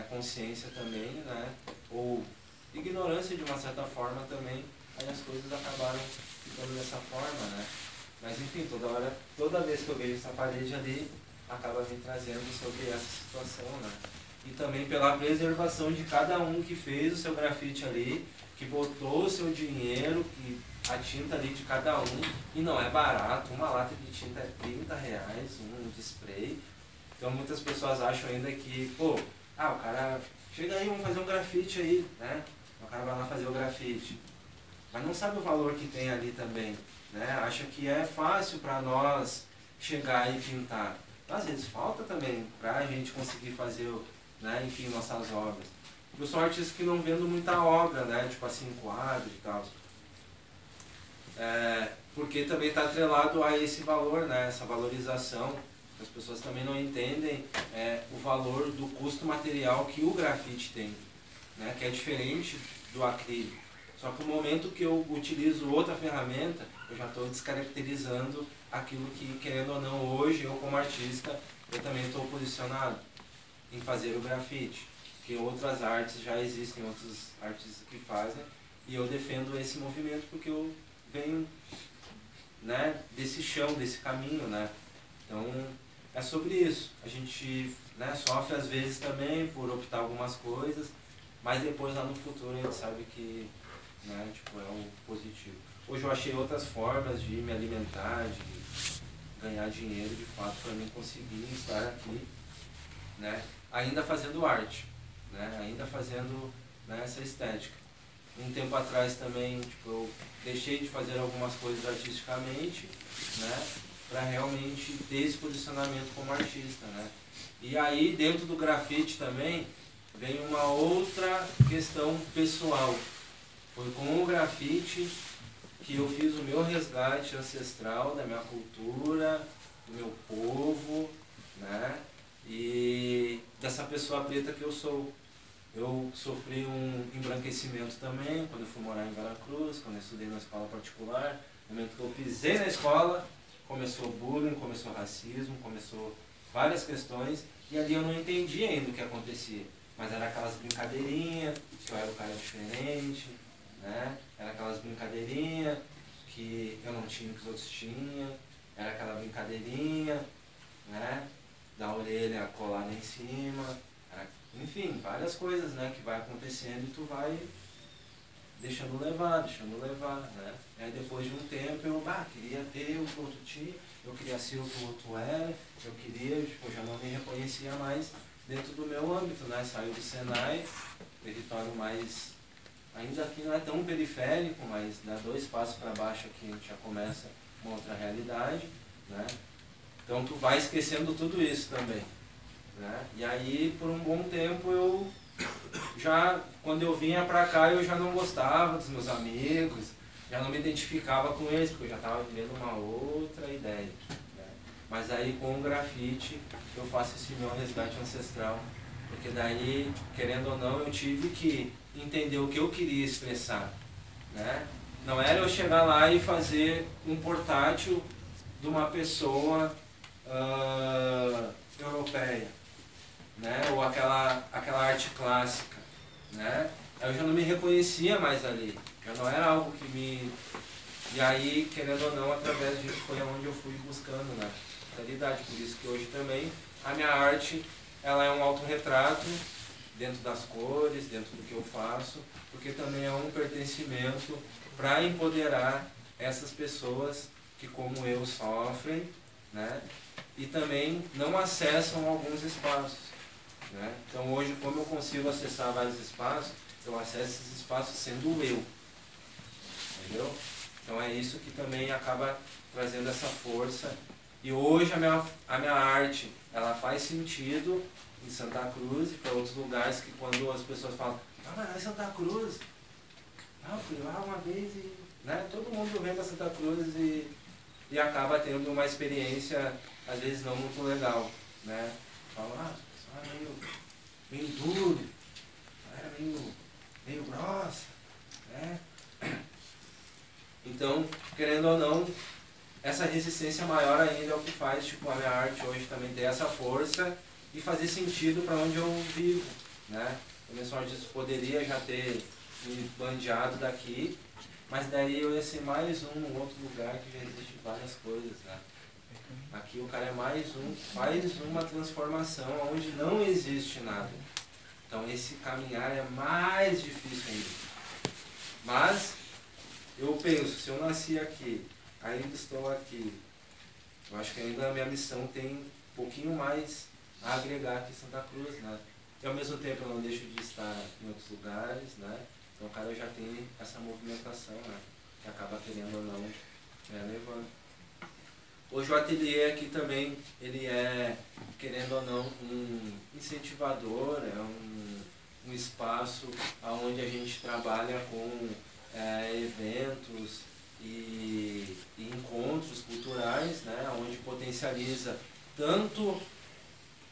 consciência também, né? Ou ignorância de uma certa forma também, aí as coisas acabaram ficando dessa forma, né? Mas enfim, toda vez que eu vejo essa parede ali, acaba me trazendo sobre essa situação, né? E também pela preservação de cada um que fez o seu grafite ali, que botou o seu dinheiro, que a tinta ali de cada um, e não é barato, uma lata de tinta é R$30, um de spray. Então muitas pessoas acham ainda que, pô, o cara, chega aí, vamos fazer um grafite aí, né? O cara vai lá fazer o grafite. Mas não sabe o valor que tem ali também, né? Acha que é fácil para nós chegar e pintar. Às vezes falta também para a gente conseguir fazer, né, enfim, nossas obras. Eu sou artista que não vendo muita obra, né, tipo assim, quadro e tal. Porque também está atrelado a esse valor, né, essa valorização. As pessoas também não entendem o valor do custo material que o grafite tem, né, que é diferente do acrílico. Só que no momento que eu utilizo outra ferramenta, eu já estou descaracterizando aquilo que, querendo ou não, hoje eu como artista, eu também estou posicionado em fazer o grafite. Porque outras artes já existem, outros artistas que fazem, e eu defendo esse movimento porque eu venho, né, desse chão, desse caminho, né. Então é sobre isso. A gente, né, sofre às vezes também por optar algumas coisas, mas depois lá no futuro a gente sabe que, né, tipo, é o positivo. Hoje eu achei outras formas de me alimentar, de ganhar dinheiro de fato para mim conseguir estar aqui, né, ainda fazendo arte, né, ainda fazendo, né, essa estética. Um tempo atrás também, tipo, eu deixei de fazer algumas coisas artisticamente, né, para realmente ter esse posicionamento como artista, né. E aí dentro do grafite também vem uma outra questão pessoal. Foi com o grafite que eu fiz o meu resgate ancestral da minha cultura, do meu povo, né? E dessa pessoa preta que eu sou. Eu sofri um embranquecimento também quando eu fui morar em Veracruz, quando eu estudei na escola particular. No momento que eu pisei na escola, começou bullying, começou racismo, começou várias questões, e ali eu não entendi ainda o que acontecia. Mas era aquelas brincadeirinhas, que eu era o cara diferente, né? Era aquelas brincadeirinhas que eu não tinha, que os outros tinham. Era aquela brincadeirinha, né, da orelha colada em cima. Enfim, várias coisas, né, que vai acontecendo e tu vai deixando levar, né? Aí depois de um tempo eu queria ter o que o outro tinha, eu queria ser o que o outro era, eu queria, tipo, eu já não me reconhecia mais dentro do meu âmbito, né? Saiu do Senai, território mais, ainda aqui não é tão periférico, mas dá 2 passos para baixo aqui a gente já começa uma outra realidade, né? Então tu vai esquecendo tudo isso também, né? E aí por um bom tempo eu já, quando eu vinha para cá, eu já não gostava dos meus amigos, já não me identificava com eles, porque eu já estava vivendo uma outra ideia, né? Mas aí com o grafite eu faço esse meu resgate ancestral, porque daí, querendo ou não, eu tive que entender o que eu queria expressar, né? Não era eu chegar lá e fazer um portátil de uma pessoa europeia, né? Ou aquela arte clássica, né? Eu já não me reconhecia mais ali, já não era algo que me... E aí, querendo ou não, através disso foi onde eu fui buscando, né, realidade. Por isso que hoje também a minha arte, ela é um autorretrato dentro das cores, dentro do que eu faço, porque também é um pertencimento para empoderar essas pessoas que, como eu, sofrem, né, e também não acessam alguns espaços. né? Então hoje, como eu consigo acessar vários espaços, eu acesso esses espaços sendo eu. Entendeu? Então é isso que também acaba trazendo essa força. E hoje a minha arte, ela faz sentido em Santa Cruz e para outros lugares que quando as pessoas falam, ah, mas é Santa Cruz. Ah, eu fui lá uma vez e... Né? Todo mundo vem para Santa Cruz e acaba tendo uma experiência, às vezes não muito legal. Né? Fala, ah, só é meio duro, era meio grossa. Né? Então, querendo ou não, essa resistência maior ainda é o que faz tipo, a minha arte hoje também ter essa força e fazer sentido para onde eu vivo. Né? O pessoal disso poderia já ter me bandeado daqui, mas daí eu ia ser mais um outro lugar que já existe várias coisas. Né? Aqui o cara é mais uma transformação onde não existe nada. Então esse caminhar é mais difícil ainda. Mas eu penso, se eu nasci aqui, ainda estou aqui, eu acho que ainda a minha missão tem um pouquinho mais a agregar aqui em Santa Cruz, né? E ao mesmo tempo eu não deixo de estar em outros lugares, né? Então o cara já tem essa movimentação, né? Que acaba querendo ou não levando. Hoje o ateliê aqui também, ele é, querendo ou não, um incentivador, é um espaço onde a gente trabalha com eventos e encontros culturais, né, onde potencializa tanto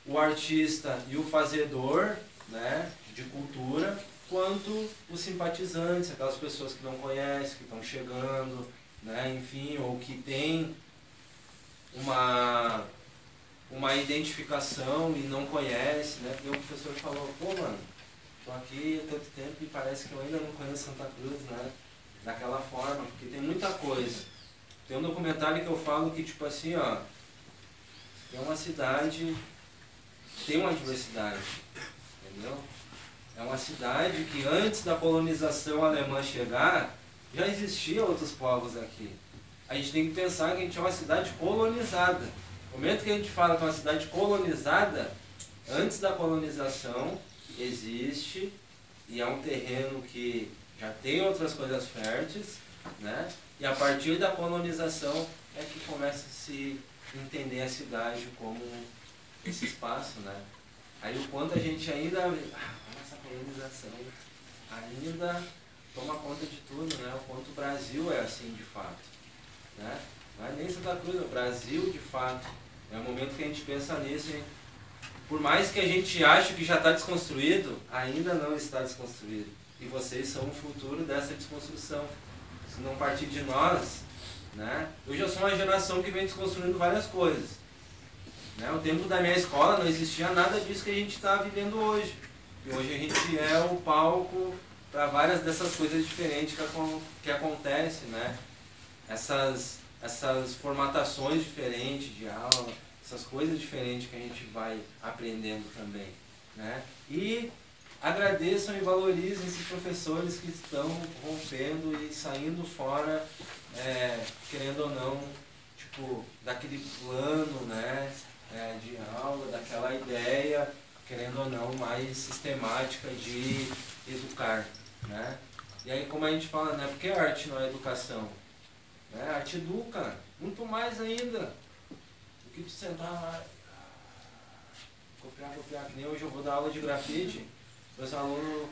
o artista e o fazedor, né, de cultura, quanto os simpatizantes, aquelas pessoas que não conhecem, que estão chegando, né, enfim, ou que têm uma identificação e não conhece, né, porque o professor falou, pô mano, estou aqui há tanto tempo e parece que eu ainda não conheço Santa Cruz, né? Daquela forma, porque tem muita coisa. Tem um documentário que eu falo que, tipo assim, ó, é uma cidade, tem uma diversidade, entendeu? É uma cidade que antes da colonização alemã chegar, já existiam outros povos aqui. A gente tem que pensar que a gente é uma cidade colonizada. No momento que a gente fala que é uma cidade colonizada, antes da colonização, existe e é um terreno que já tem outras coisas férteis, né? E a partir da colonização é que começa a se entender a cidade como esse espaço, né? Aí o quanto a gente ainda, essa colonização ainda toma conta de tudo, né? O quanto o Brasil é assim de fato, né? Não é nem Santa Cruz, é o Brasil de fato. É o momento que a gente pensa nisso, hein? Por mais que a gente ache que já está desconstruído, ainda não está desconstruído. E vocês são o futuro dessa desconstrução. Se não partir de nós, né? Hoje eu sou uma geração que vem desconstruindo várias coisas. Né? O tempo da minha escola não existia nada disso que a gente está vivendo hoje. E hoje a gente é o palco para várias dessas coisas diferentes que acontecem, né? Essas formatações diferentes de aula, essas coisas diferentes que a gente vai aprendendo também, né? E agradeçam e valorizem esses professores que estão rompendo e saindo fora, querendo ou não, tipo, daquele plano, né, de aula, daquela ideia, querendo ou não, mais sistemática de educar, né? E aí, como a gente fala, né, porque a arte não é educação? Né? A arte educa, muito mais ainda. Que tu sentar lá, copiar, que nem hoje eu vou dar aula de grafite, meus alunos,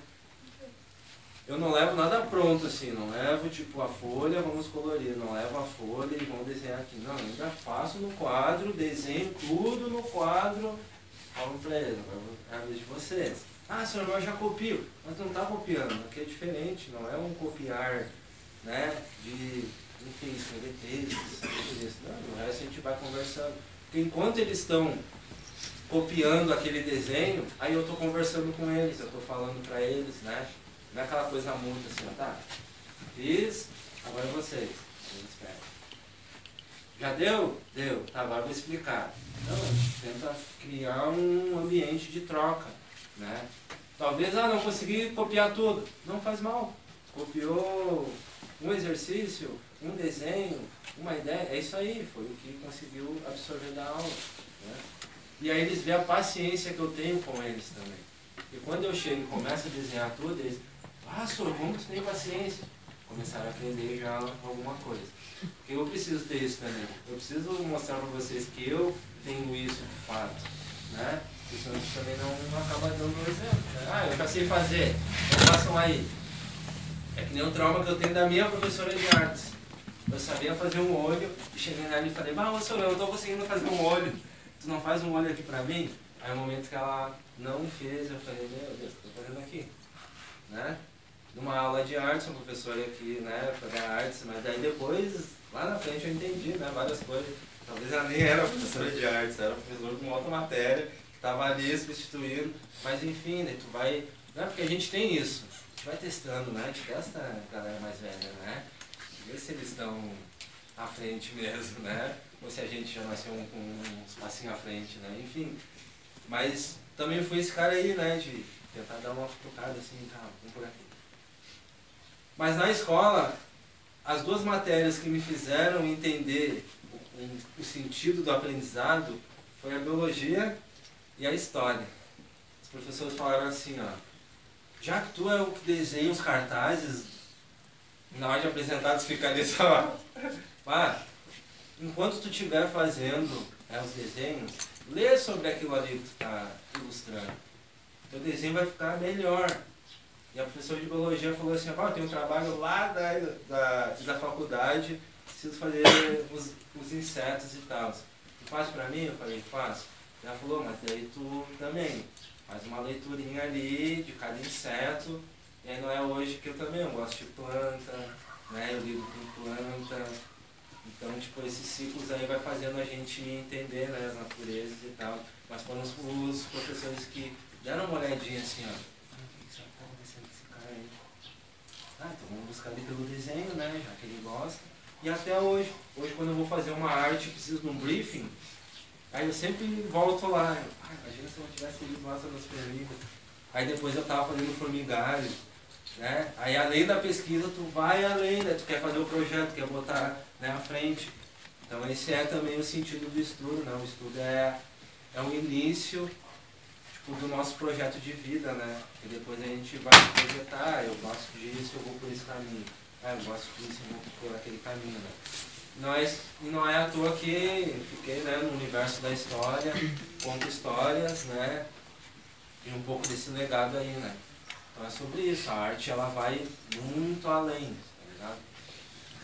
eu não levo nada pronto assim, não levo tipo a folha, vamos colorir, não levo a folha e vamos desenhar aqui, não, eu ainda faço no quadro, desenho tudo no quadro, falo pra eles, é a vez de vocês. Ah, senhor, eu já copio, mas não está copiando, aqui é diferente, não é um copiar, né, de, enfim, escrever textos, não, o resto a gente vai conversando. Enquanto eles estão copiando aquele desenho, aí eu estou conversando com eles, eu estou falando para eles, né? Não é aquela coisa mútua assim, tá? Fiz, agora vocês. Eles pegam. Já deu? Deu. Tá, agora eu vou explicar. Então, a gente tenta criar um ambiente de troca, né? Talvez, não consegui copiar tudo. Não faz mal. Copiou um exercício, um desenho, uma ideia, é isso aí, foi o que conseguiu absorver da aula, né? E aí eles veem a paciência que eu tenho com eles também. E quando eu chego e começo a desenhar tudo, eles, senhor, como tu tem paciência? Começaram a aprender já alguma coisa. Porque eu preciso ter isso também. Eu preciso mostrar para vocês que eu tenho isso de fato, né? Porque senão a gente também não acaba dando um exemplo, né? Eu já sei fazer, então façam aí. É que nem um trauma que eu tenho da minha professora de artes. Eu sabia fazer um olho e cheguei nela e falei, senhor, eu não estou conseguindo fazer um olho. Tu não faz um olho aqui pra mim? Aí no momento que ela não fez, eu falei, meu Deus, o que eu tô fazendo aqui? Né? Numa aula de artes, uma professora aqui, né, para dar artes, mas daí depois, lá na frente eu entendi, né, várias coisas. Talvez ela nem era professora de artes, era professora de uma outra matéria, que estava ali substituindo, mas enfim, né, tu vai, né, porque a gente tem isso, a gente vai testando, né, a gente testa a galera mais velha, né, vê se eles estão à frente mesmo, né, ou se a gente já nasceu com uns passinhos à frente, né, enfim. Mas também fui esse cara aí, né, de tentar dar uma tocada assim, tá, vamos por aqui. Mas na escola, as duas matérias que me fizeram entender o sentido do aprendizado foi a biologia e a história. Os professores falaram assim, ó, já que tu é o que desenha os cartazes, na hora de apresentar, tu fica ali só, enquanto tu estiver fazendo os desenhos, lê sobre aquilo ali que tu está ilustrando. Teu desenho vai ficar melhor. E a professora de biologia falou assim, eu tenho um trabalho lá da faculdade, preciso fazer os insetos e tal. Tu faz pra mim? Eu falei, faço. Ela falou, mas daí tu também faz uma leiturinha ali de cada inseto. E aí não é hoje que eu também gosto de planta, né? Eu lido com planta. Então, tipo, esses ciclos aí vai fazendo a gente entender, né, as naturezas e tal. Mas foram os professores que deram uma olhadinha assim, ó. Então vamos buscar ali pelo desenho, né, já que ele gosta. E até hoje quando eu vou fazer uma arte e preciso de um briefing, aí eu sempre volto lá. Imagina se eu não tivesse ido lá sobre as formigas. Aí depois eu estava fazendo formigário, né? Aí além da pesquisa, tu vai além, né? Tu quer fazer o projeto, quer botar, né, à frente. Então esse é também o sentido do estudo, né? O estudo é um início do nosso projeto de vida, né? E depois a gente vai projetar, eu gosto disso, eu vou por esse caminho. Eu gosto disso, eu vou por aquele caminho, né? Não é à toa que fiquei, né, no universo da história, conto histórias, né? E um pouco desse legado aí, né? Então é sobre isso, a arte ela vai muito além, tá ligado?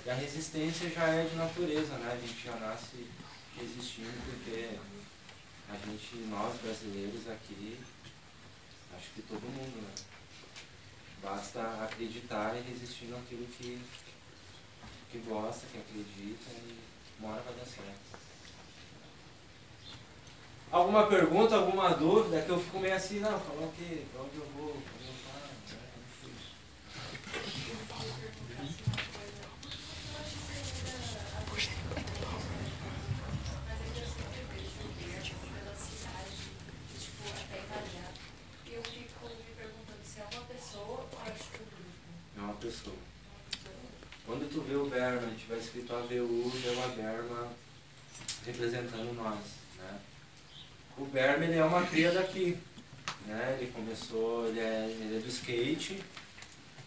E a resistência já é de natureza, né? A gente já nasce resistindo porque nós brasileiros aqui, acho que todo mundo, né? Basta acreditar e resistir naquilo que gosta, que acredita e uma hora vai dar certo. Alguma pergunta, alguma dúvida? É que eu fico meio assim, não, falar o quê? Pra onde eu vou? Pra onde eu paro? É uma pessoa. Quando tu vê o Berma, tiver escrito AVU, é uma Berma representando nós, né? O Berma, ele é uma cria daqui, né? Ele começou, ele é do skate,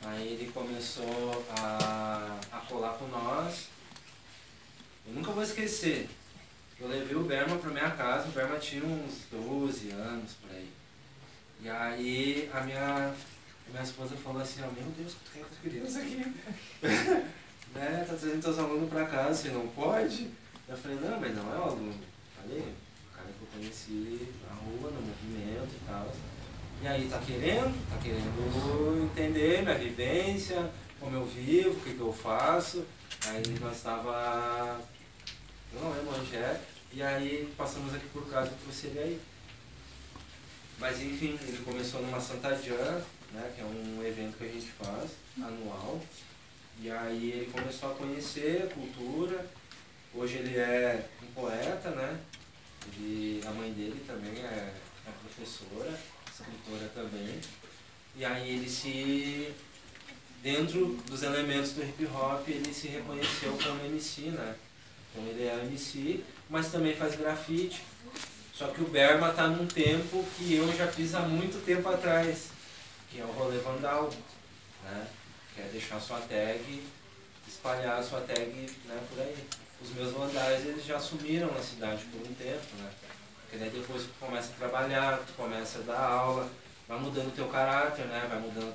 aí ele começou a colar com nós. Eu nunca vou esquecer, eu levei o Berma pra minha casa, o Berma tinha uns 12 anos por aí. E aí a minha esposa falou assim, meu Deus, o que tu quer com as crianças aqui? Né? Tá trazendo teus alunos pra casa, você não pode? Eu falei, não, mas não é o aluno. Falei, o cara que eu conheci na rua, no movimento e tal. E aí, tá querendo entender minha vivência, como eu vivo, o que eu faço. Aí nós tava, eu não lembro onde é, e aí passamos aqui por casa e trouxe ele aí. Mas enfim, ele começou numa Santa Jam, né, que é um evento que a gente faz, anual. E aí ele começou a conhecer a cultura. Hoje ele é um poeta, né? A mãe dele também é professora, escritora também. E aí ele dentro dos elementos do hip hop, ele se reconheceu como MC, né? Então ele é MC, mas também faz grafite. Só que o Berma está num tempo que eu já fiz há muito tempo atrás, que é o rolê vandal, né? Que é deixar sua tag, espalhar a sua tag, né, por aí. Os meus vandais, eles já sumiram na cidade por um tempo, né? Porque daí depois que tu começa a trabalhar, tu começa a dar aula, vai mudando o teu caráter, né? Vai mudando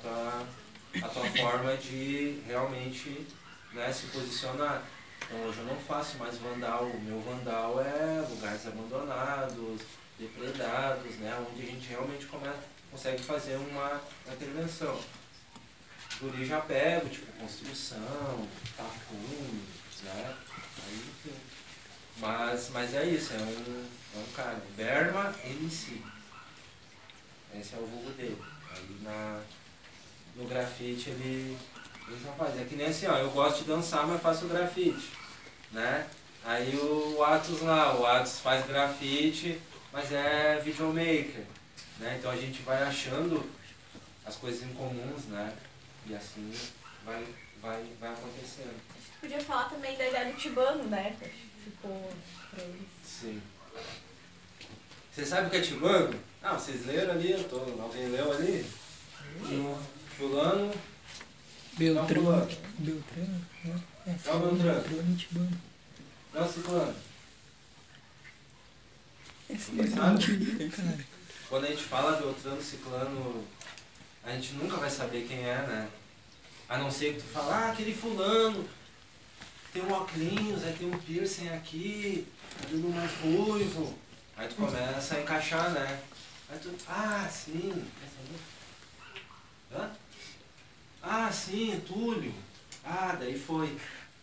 a tua forma de realmente, né, se posicionar. Então hoje eu não faço mais vandal, o meu vandal é lugares abandonados, depredados, né? Onde a gente realmente consegue fazer uma intervenção. Guri já pego, tipo, construção, tapume, né? Aí, enfim. Mas é isso, é um cara, Berma MC. Esse é o vulgo dele. Aí no grafite ele não faz. É que nem assim, ó, eu gosto de dançar, mas faço grafite, né? Aí o Atos faz grafite, mas é videomaker, né? Então a gente vai achando as coisas em comuns, né? E assim vai acontecendo.
Você podia falar também da ideia do Tibano, né? Ficou pra eles.
Sim. Você sabe o que é Tibano? Ah, vocês leram ali, alguém leu ali? Fulano.
Beltrano.
Não,
Beltrano, né?
É o Beltrano.
Beltrano e Tibano.
Não, Ciclano.
Essa
Ninguém
é a
sabe?
gente, cara.
Quando a gente fala Beltrano, Ciclano, a gente nunca vai saber quem é, né? A não ser que tu fala, ah, aquele fulano, tem um óculos, aí tem um piercing aqui, cabelo mais ruivo. Aí tu começa a encaixar, né? Aí tu, ah, sim. Hã? Ah, sim, Túlio. Ah, daí foi,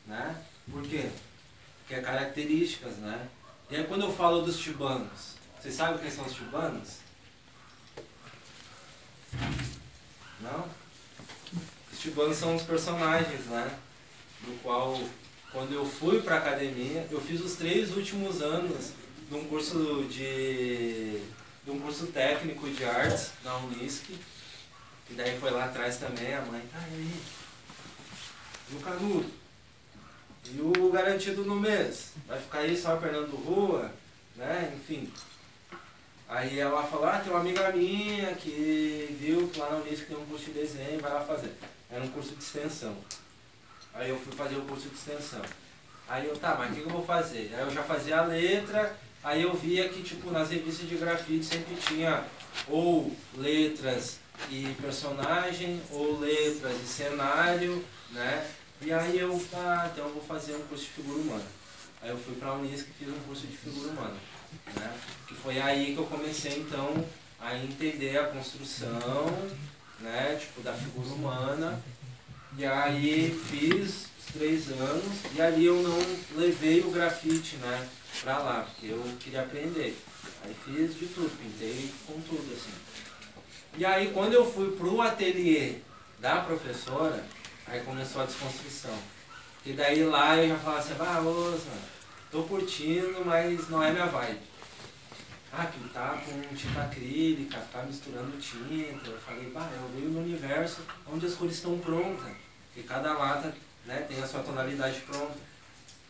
né? Por quê? Porque é características, né? E aí quando eu falo dos tibanos, vocês sabem quem são os tibanos? Não? Os tibanos são os personagens, né? Do qual, quando eu fui pra academia, eu fiz os 3 últimos anos de um curso técnico de artes na Unisc. E daí foi lá atrás também, a mãe, tá aí, e o canudo? E o garantido no mês? Vai ficar aí só pernando rua? Né? Enfim. Aí ela falou, ah, tem uma amiga minha que viu que lá na Unisc tem um curso de desenho, vai lá fazer. Era um curso de extensão. Aí eu fui fazer o curso de extensão. Aí eu, tá, mas o que eu vou fazer? Aí eu já fazia a letra, aí eu via que tipo nas revistas de grafite sempre tinha ou letras e personagem, ou letras e cenário, né? E aí eu, tá, então eu vou fazer um curso de figura humana. Aí eu fui pra Unisc e fiz um curso de figura humana, né? Que foi aí que eu comecei então a entender a construção, né, tipo, da figura humana. E aí fiz os 3 anos e ali eu não levei o grafite, né, pra lá, porque eu queria aprender. Aí fiz de tudo, pintei com tudo, assim. E aí quando eu fui pro ateliê da professora, aí começou a desconstrução. E daí lá eu já falava assim, ah, moça, tô curtindo, mas não é minha vibe. Ah, pintar com tinta acrílica, ficar misturando tinta. Eu falei, bah, eu vejo no universo onde as cores estão prontas. E cada lata, né, tem a sua tonalidade pronta.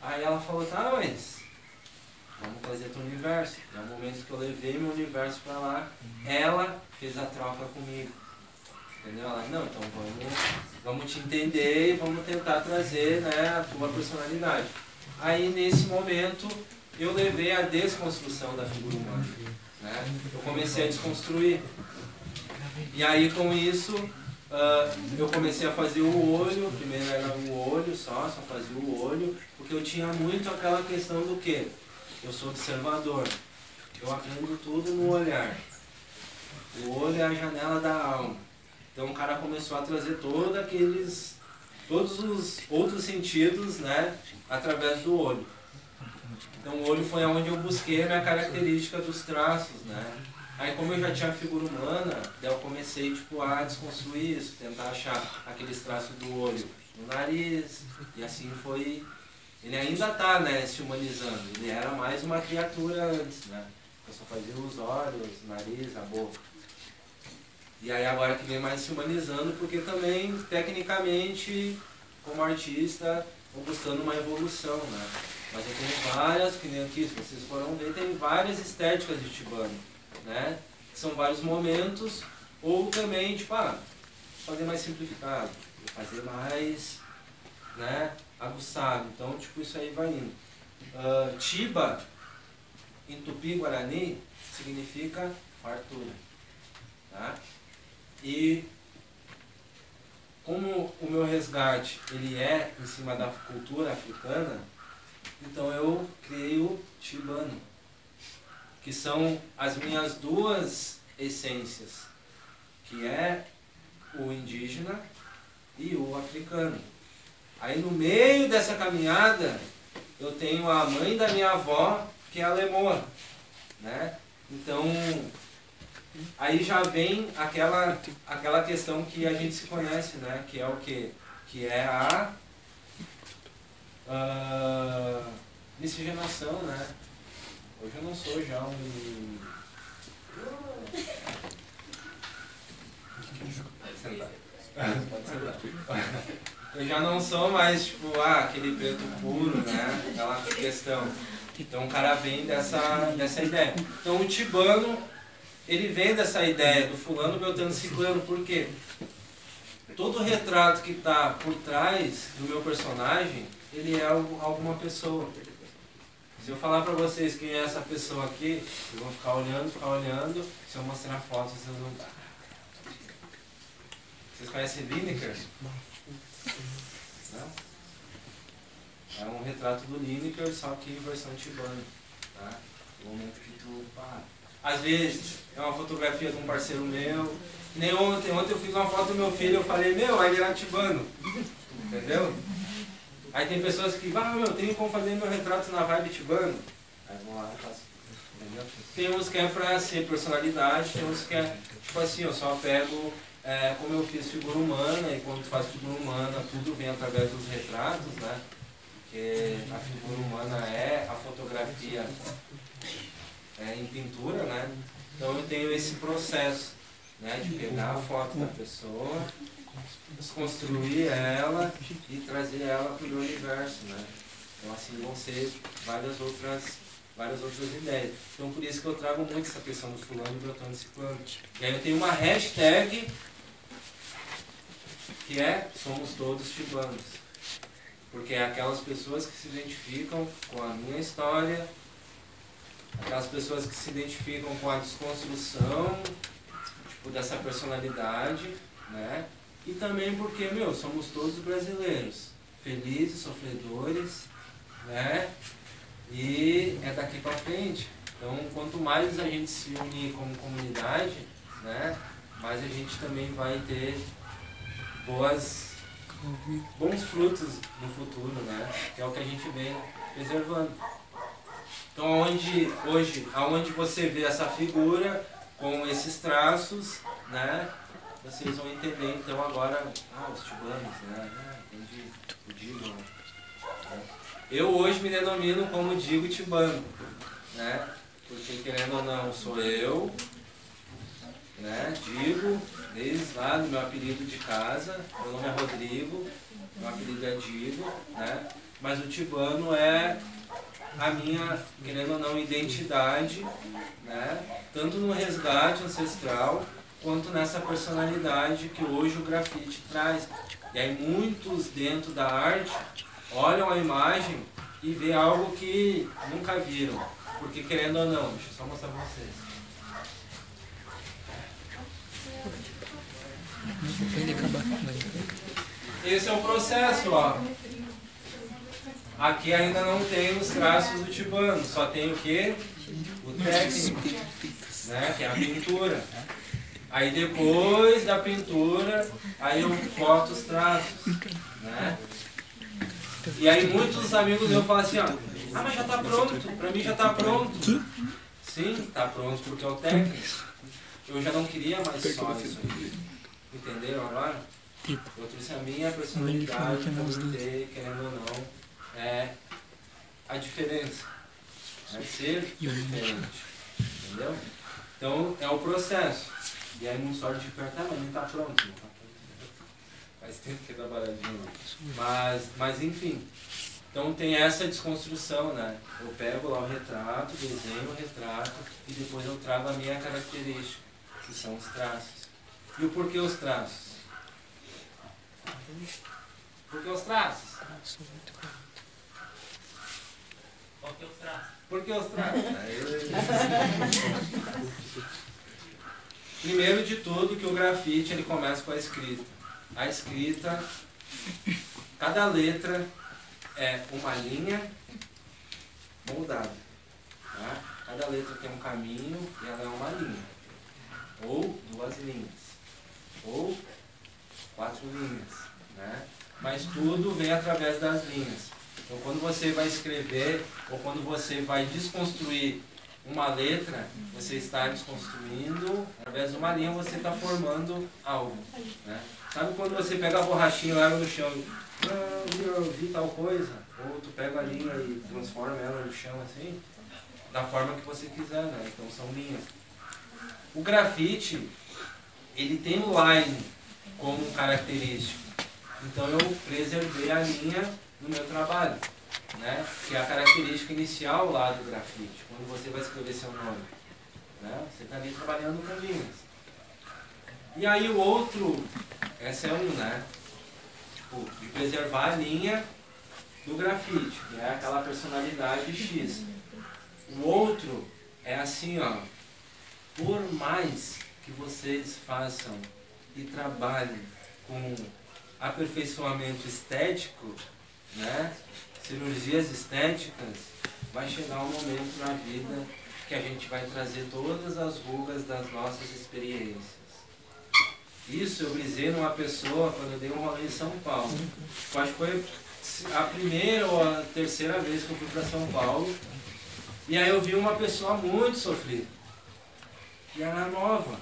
Aí ela falou, tá, mas vamos fazer teu universo. E é o momento que eu levei meu universo pra lá, ela fez a troca comigo. Entendeu? Ela, não, então vamos te entender e vamos tentar trazer, né, a tua personalidade. Aí nesse momento eu levei a desconstrução da figura humana, né? Eu comecei a desconstruir. E aí com isso eu comecei a fazer o olho. Primeiro era o olho só fazia o olho, porque eu tinha muito aquela questão do quê? Eu sou observador, eu aprendo tudo no olhar. O olho é a janela da alma. Então o cara começou a trazer todos os outros sentidos, né, através do olho. Então o olho foi onde eu busquei a minha característica dos traços, né. Aí como eu já tinha a figura humana, daí eu comecei tipo, a desconstruir isso, tentar achar aqueles traços do olho no nariz, e assim foi. Ele ainda está, né, se humanizando, ele era mais uma criatura antes, né. Eu só fazia os olhos, o nariz, a boca. E aí agora que vem mais se humanizando, porque também, tecnicamente, como artista, vou buscando uma evolução, né? Mas eu tenho várias, que nem aqui, se vocês foram ver, tem várias estéticas de Tibano, né? São vários momentos, ou também, tipo, fazer mais simplificado, fazer mais, né, aguçado. Então, tipo, isso aí vai indo. Tiba, em Tupi-Guarani, significa fartura, tá? E como o meu resgate ele é em cima da cultura africana, então eu criei o Tibano, que são as minhas duas essências, que é o indígena e o africano. Aí no meio dessa caminhada eu tenho a mãe da minha avó, que é a lemoa, né? Então aí já vem aquela questão que a gente se conhece, né? Que é o quê? Que é a miscigenação, né? Hoje eu não sou já um... Pode sentar. Pode sentar. Eu já não sou mais, tipo, aquele preto puro, né? Aquela questão. Então o cara vem dessa ideia. Então o Tibano, ele vem dessa ideia do fulano, beltrano, ciclano. Por quê? Todo retrato que está por trás do meu personagem, ele é alguma pessoa. Se eu falar para vocês quem é essa pessoa aqui, vocês vão ficar olhando. Se eu mostrar fotos, vocês vão... Vocês conhecem Lineker? Não? É um retrato do Lineker, só que em versão Tibano. Tá? No momento que tu... Às vezes, é uma fotografia de um parceiro meu. Nem ontem eu fiz uma foto do meu filho, eu falei, aí ele era Tibano. Entendeu? Aí tem pessoas que, tenho como fazer meu retrato na vibe Tibano. Aí vão lá e faço. Entendeu? Tem uns que é pra ser personalidade, tem uns que é, tipo assim, eu só pego, como eu fiz figura humana, e quando tu faz figura humana, tudo vem através dos retratos, né? Porque a figura humana é a fotografia em pintura, né? Então eu tenho esse processo, né? De pegar a foto da pessoa, desconstruir ela e trazer ela para o universo, né? Então assim vão ser várias outras ideias. Então por isso que eu trago muito essa questão do fulano, beltrano e ciclano. E aí eu tenho uma hashtag que é Somos Todos Tibanos. Porque é aquelas pessoas que se identificam com a minha história, aquelas pessoas que se identificam com a desconstrução, tipo, dessa personalidade, né? E também porque, somos todos brasileiros, felizes, sofredores, né? E é daqui para frente. Então, quanto mais a gente se unir como comunidade, né? Mais a gente também vai ter bons frutos no futuro, né? Que é o que a gente vem preservando. Então, aonde você vê essa figura com esses traços, né? Vocês vão entender então agora, os tibanos, né? Entendi, o Digo. Né? Eu hoje me denomino como Digo Tibano, né? Porque querendo ou não, sou eu, né? Digo, desde lá do meu apelido de casa, meu nome é Rodrigo, meu apelido é Digo, né? Mas o Tibano é a minha, querendo ou não, identidade, né? Tanto no resgate ancestral, quanto nessa personalidade que hoje o grafite traz. E aí muitos dentro da arte olham a imagem e vê algo que nunca viram. Porque querendo ou não, deixa eu só mostrar pra vocês. Esse é o processo, ó. Aqui ainda não tem os traços do Tibano, só tem o quê? O técnico, né? Que é a pintura. Aí depois da pintura, aí eu boto os traços, né? E aí muitos amigos meus falam assim, mas já tá pronto, pra mim já tá pronto. Sim, tá pronto porque é o técnico. Eu já não queria mais só isso aqui. Entenderam agora? Eu trouxe a minha personalidade pra ter, querendo ou não, a diferença. É ser diferente. Entendeu? Então é o processo. E aí muitos olham de perto, mas nem tá pronto. Não tá pronto. Faz tempo que dá baradinho. Mas enfim. Então tem essa desconstrução, né? Eu pego lá o retrato, desenho o retrato e depois eu trago a minha característica, que são os traços. E o porquê os traços? Por que os traços?
Por que os traços?
Por que os traços? Primeiro de tudo que o grafite ele começa com a escrita. A escrita, cada letra é uma linha moldada. Tá? Cada letra tem um caminho e ela é uma linha. Ou 2 linhas. Ou 4 linhas. Né? Mas tudo vem através das linhas. Então quando você vai escrever ou quando você vai desconstruir uma letra, você está desconstruindo, através de uma linha você está formando algo. Né? Sabe quando você pega a borrachinha lá no chão eu vi tal coisa, ou tu pega a linha e transforma ela no chão assim, da forma que você quiser, né? Então são linhas. O grafite, ele tem o line como característico, então eu preservei a linha no meu trabalho, né? Que é a característica inicial lá do grafite, quando você vai escrever seu nome, né? Você está ali trabalhando com linhas. E aí o outro, essa é um, né? De preservar a linha do grafite, que é aquela personalidade X. O outro é assim, ó, por mais que vocês façam e trabalhem com aperfeiçoamento estético, né, cirurgias estéticas, vai chegar um momento na vida que a gente vai trazer todas as rugas das nossas experiências. Isso eu brisei numa pessoa quando eu dei um rolê em São Paulo. Acho que foi a primeira ou a terceira vez que eu fui para São Paulo. E aí eu vi uma pessoa muito sofrida. E ela era nova.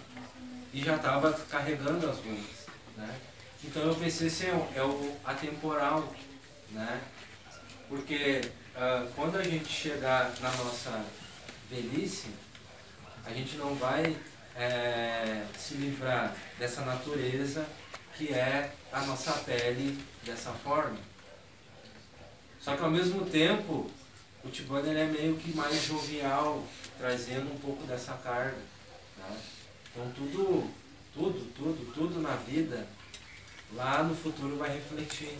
E já estava carregando as rugas. Né? Então eu pensei assim, é o atemporal. Né? Porque quando a gente chegar na nossa velhice, a gente não vai se livrar dessa natureza que é a nossa pele dessa forma. Só que ao mesmo tempo o Tibano ele é meio que mais jovial, trazendo um pouco dessa carga. Tá? Então tudo na vida lá no futuro vai refletir,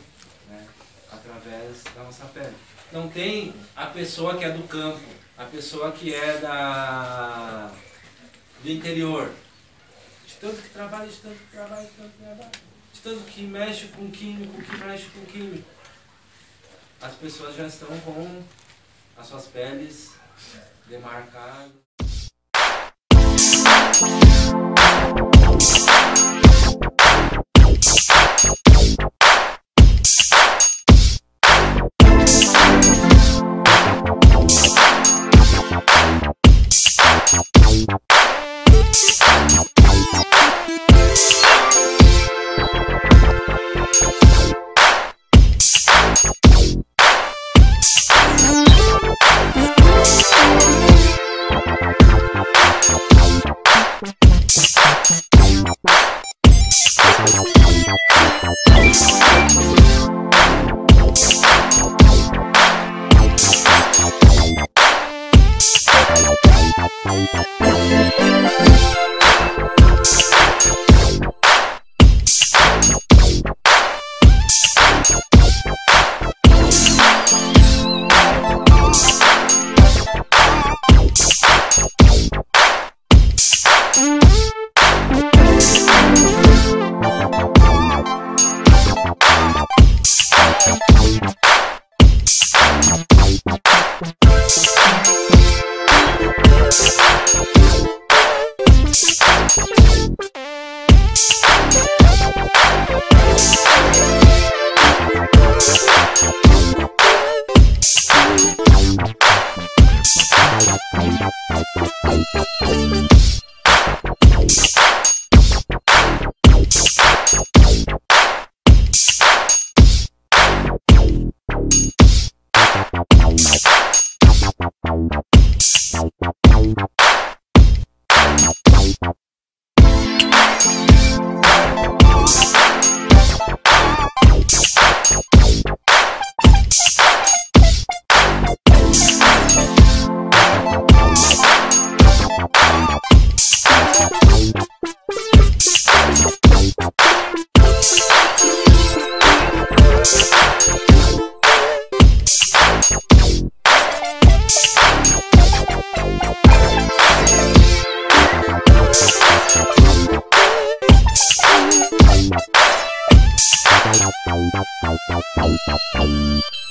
né? Através da nossa pele. Não tem a pessoa que é do campo, a pessoa que é do interior, de tanto que trabalha, de tanto que trabalha, de tanto que mexe com químico, que mexe com químico. As pessoas já estão com as suas peles demarcadas.
Tchau, tchau, tchau, tchau, tchau, tchau, tchau.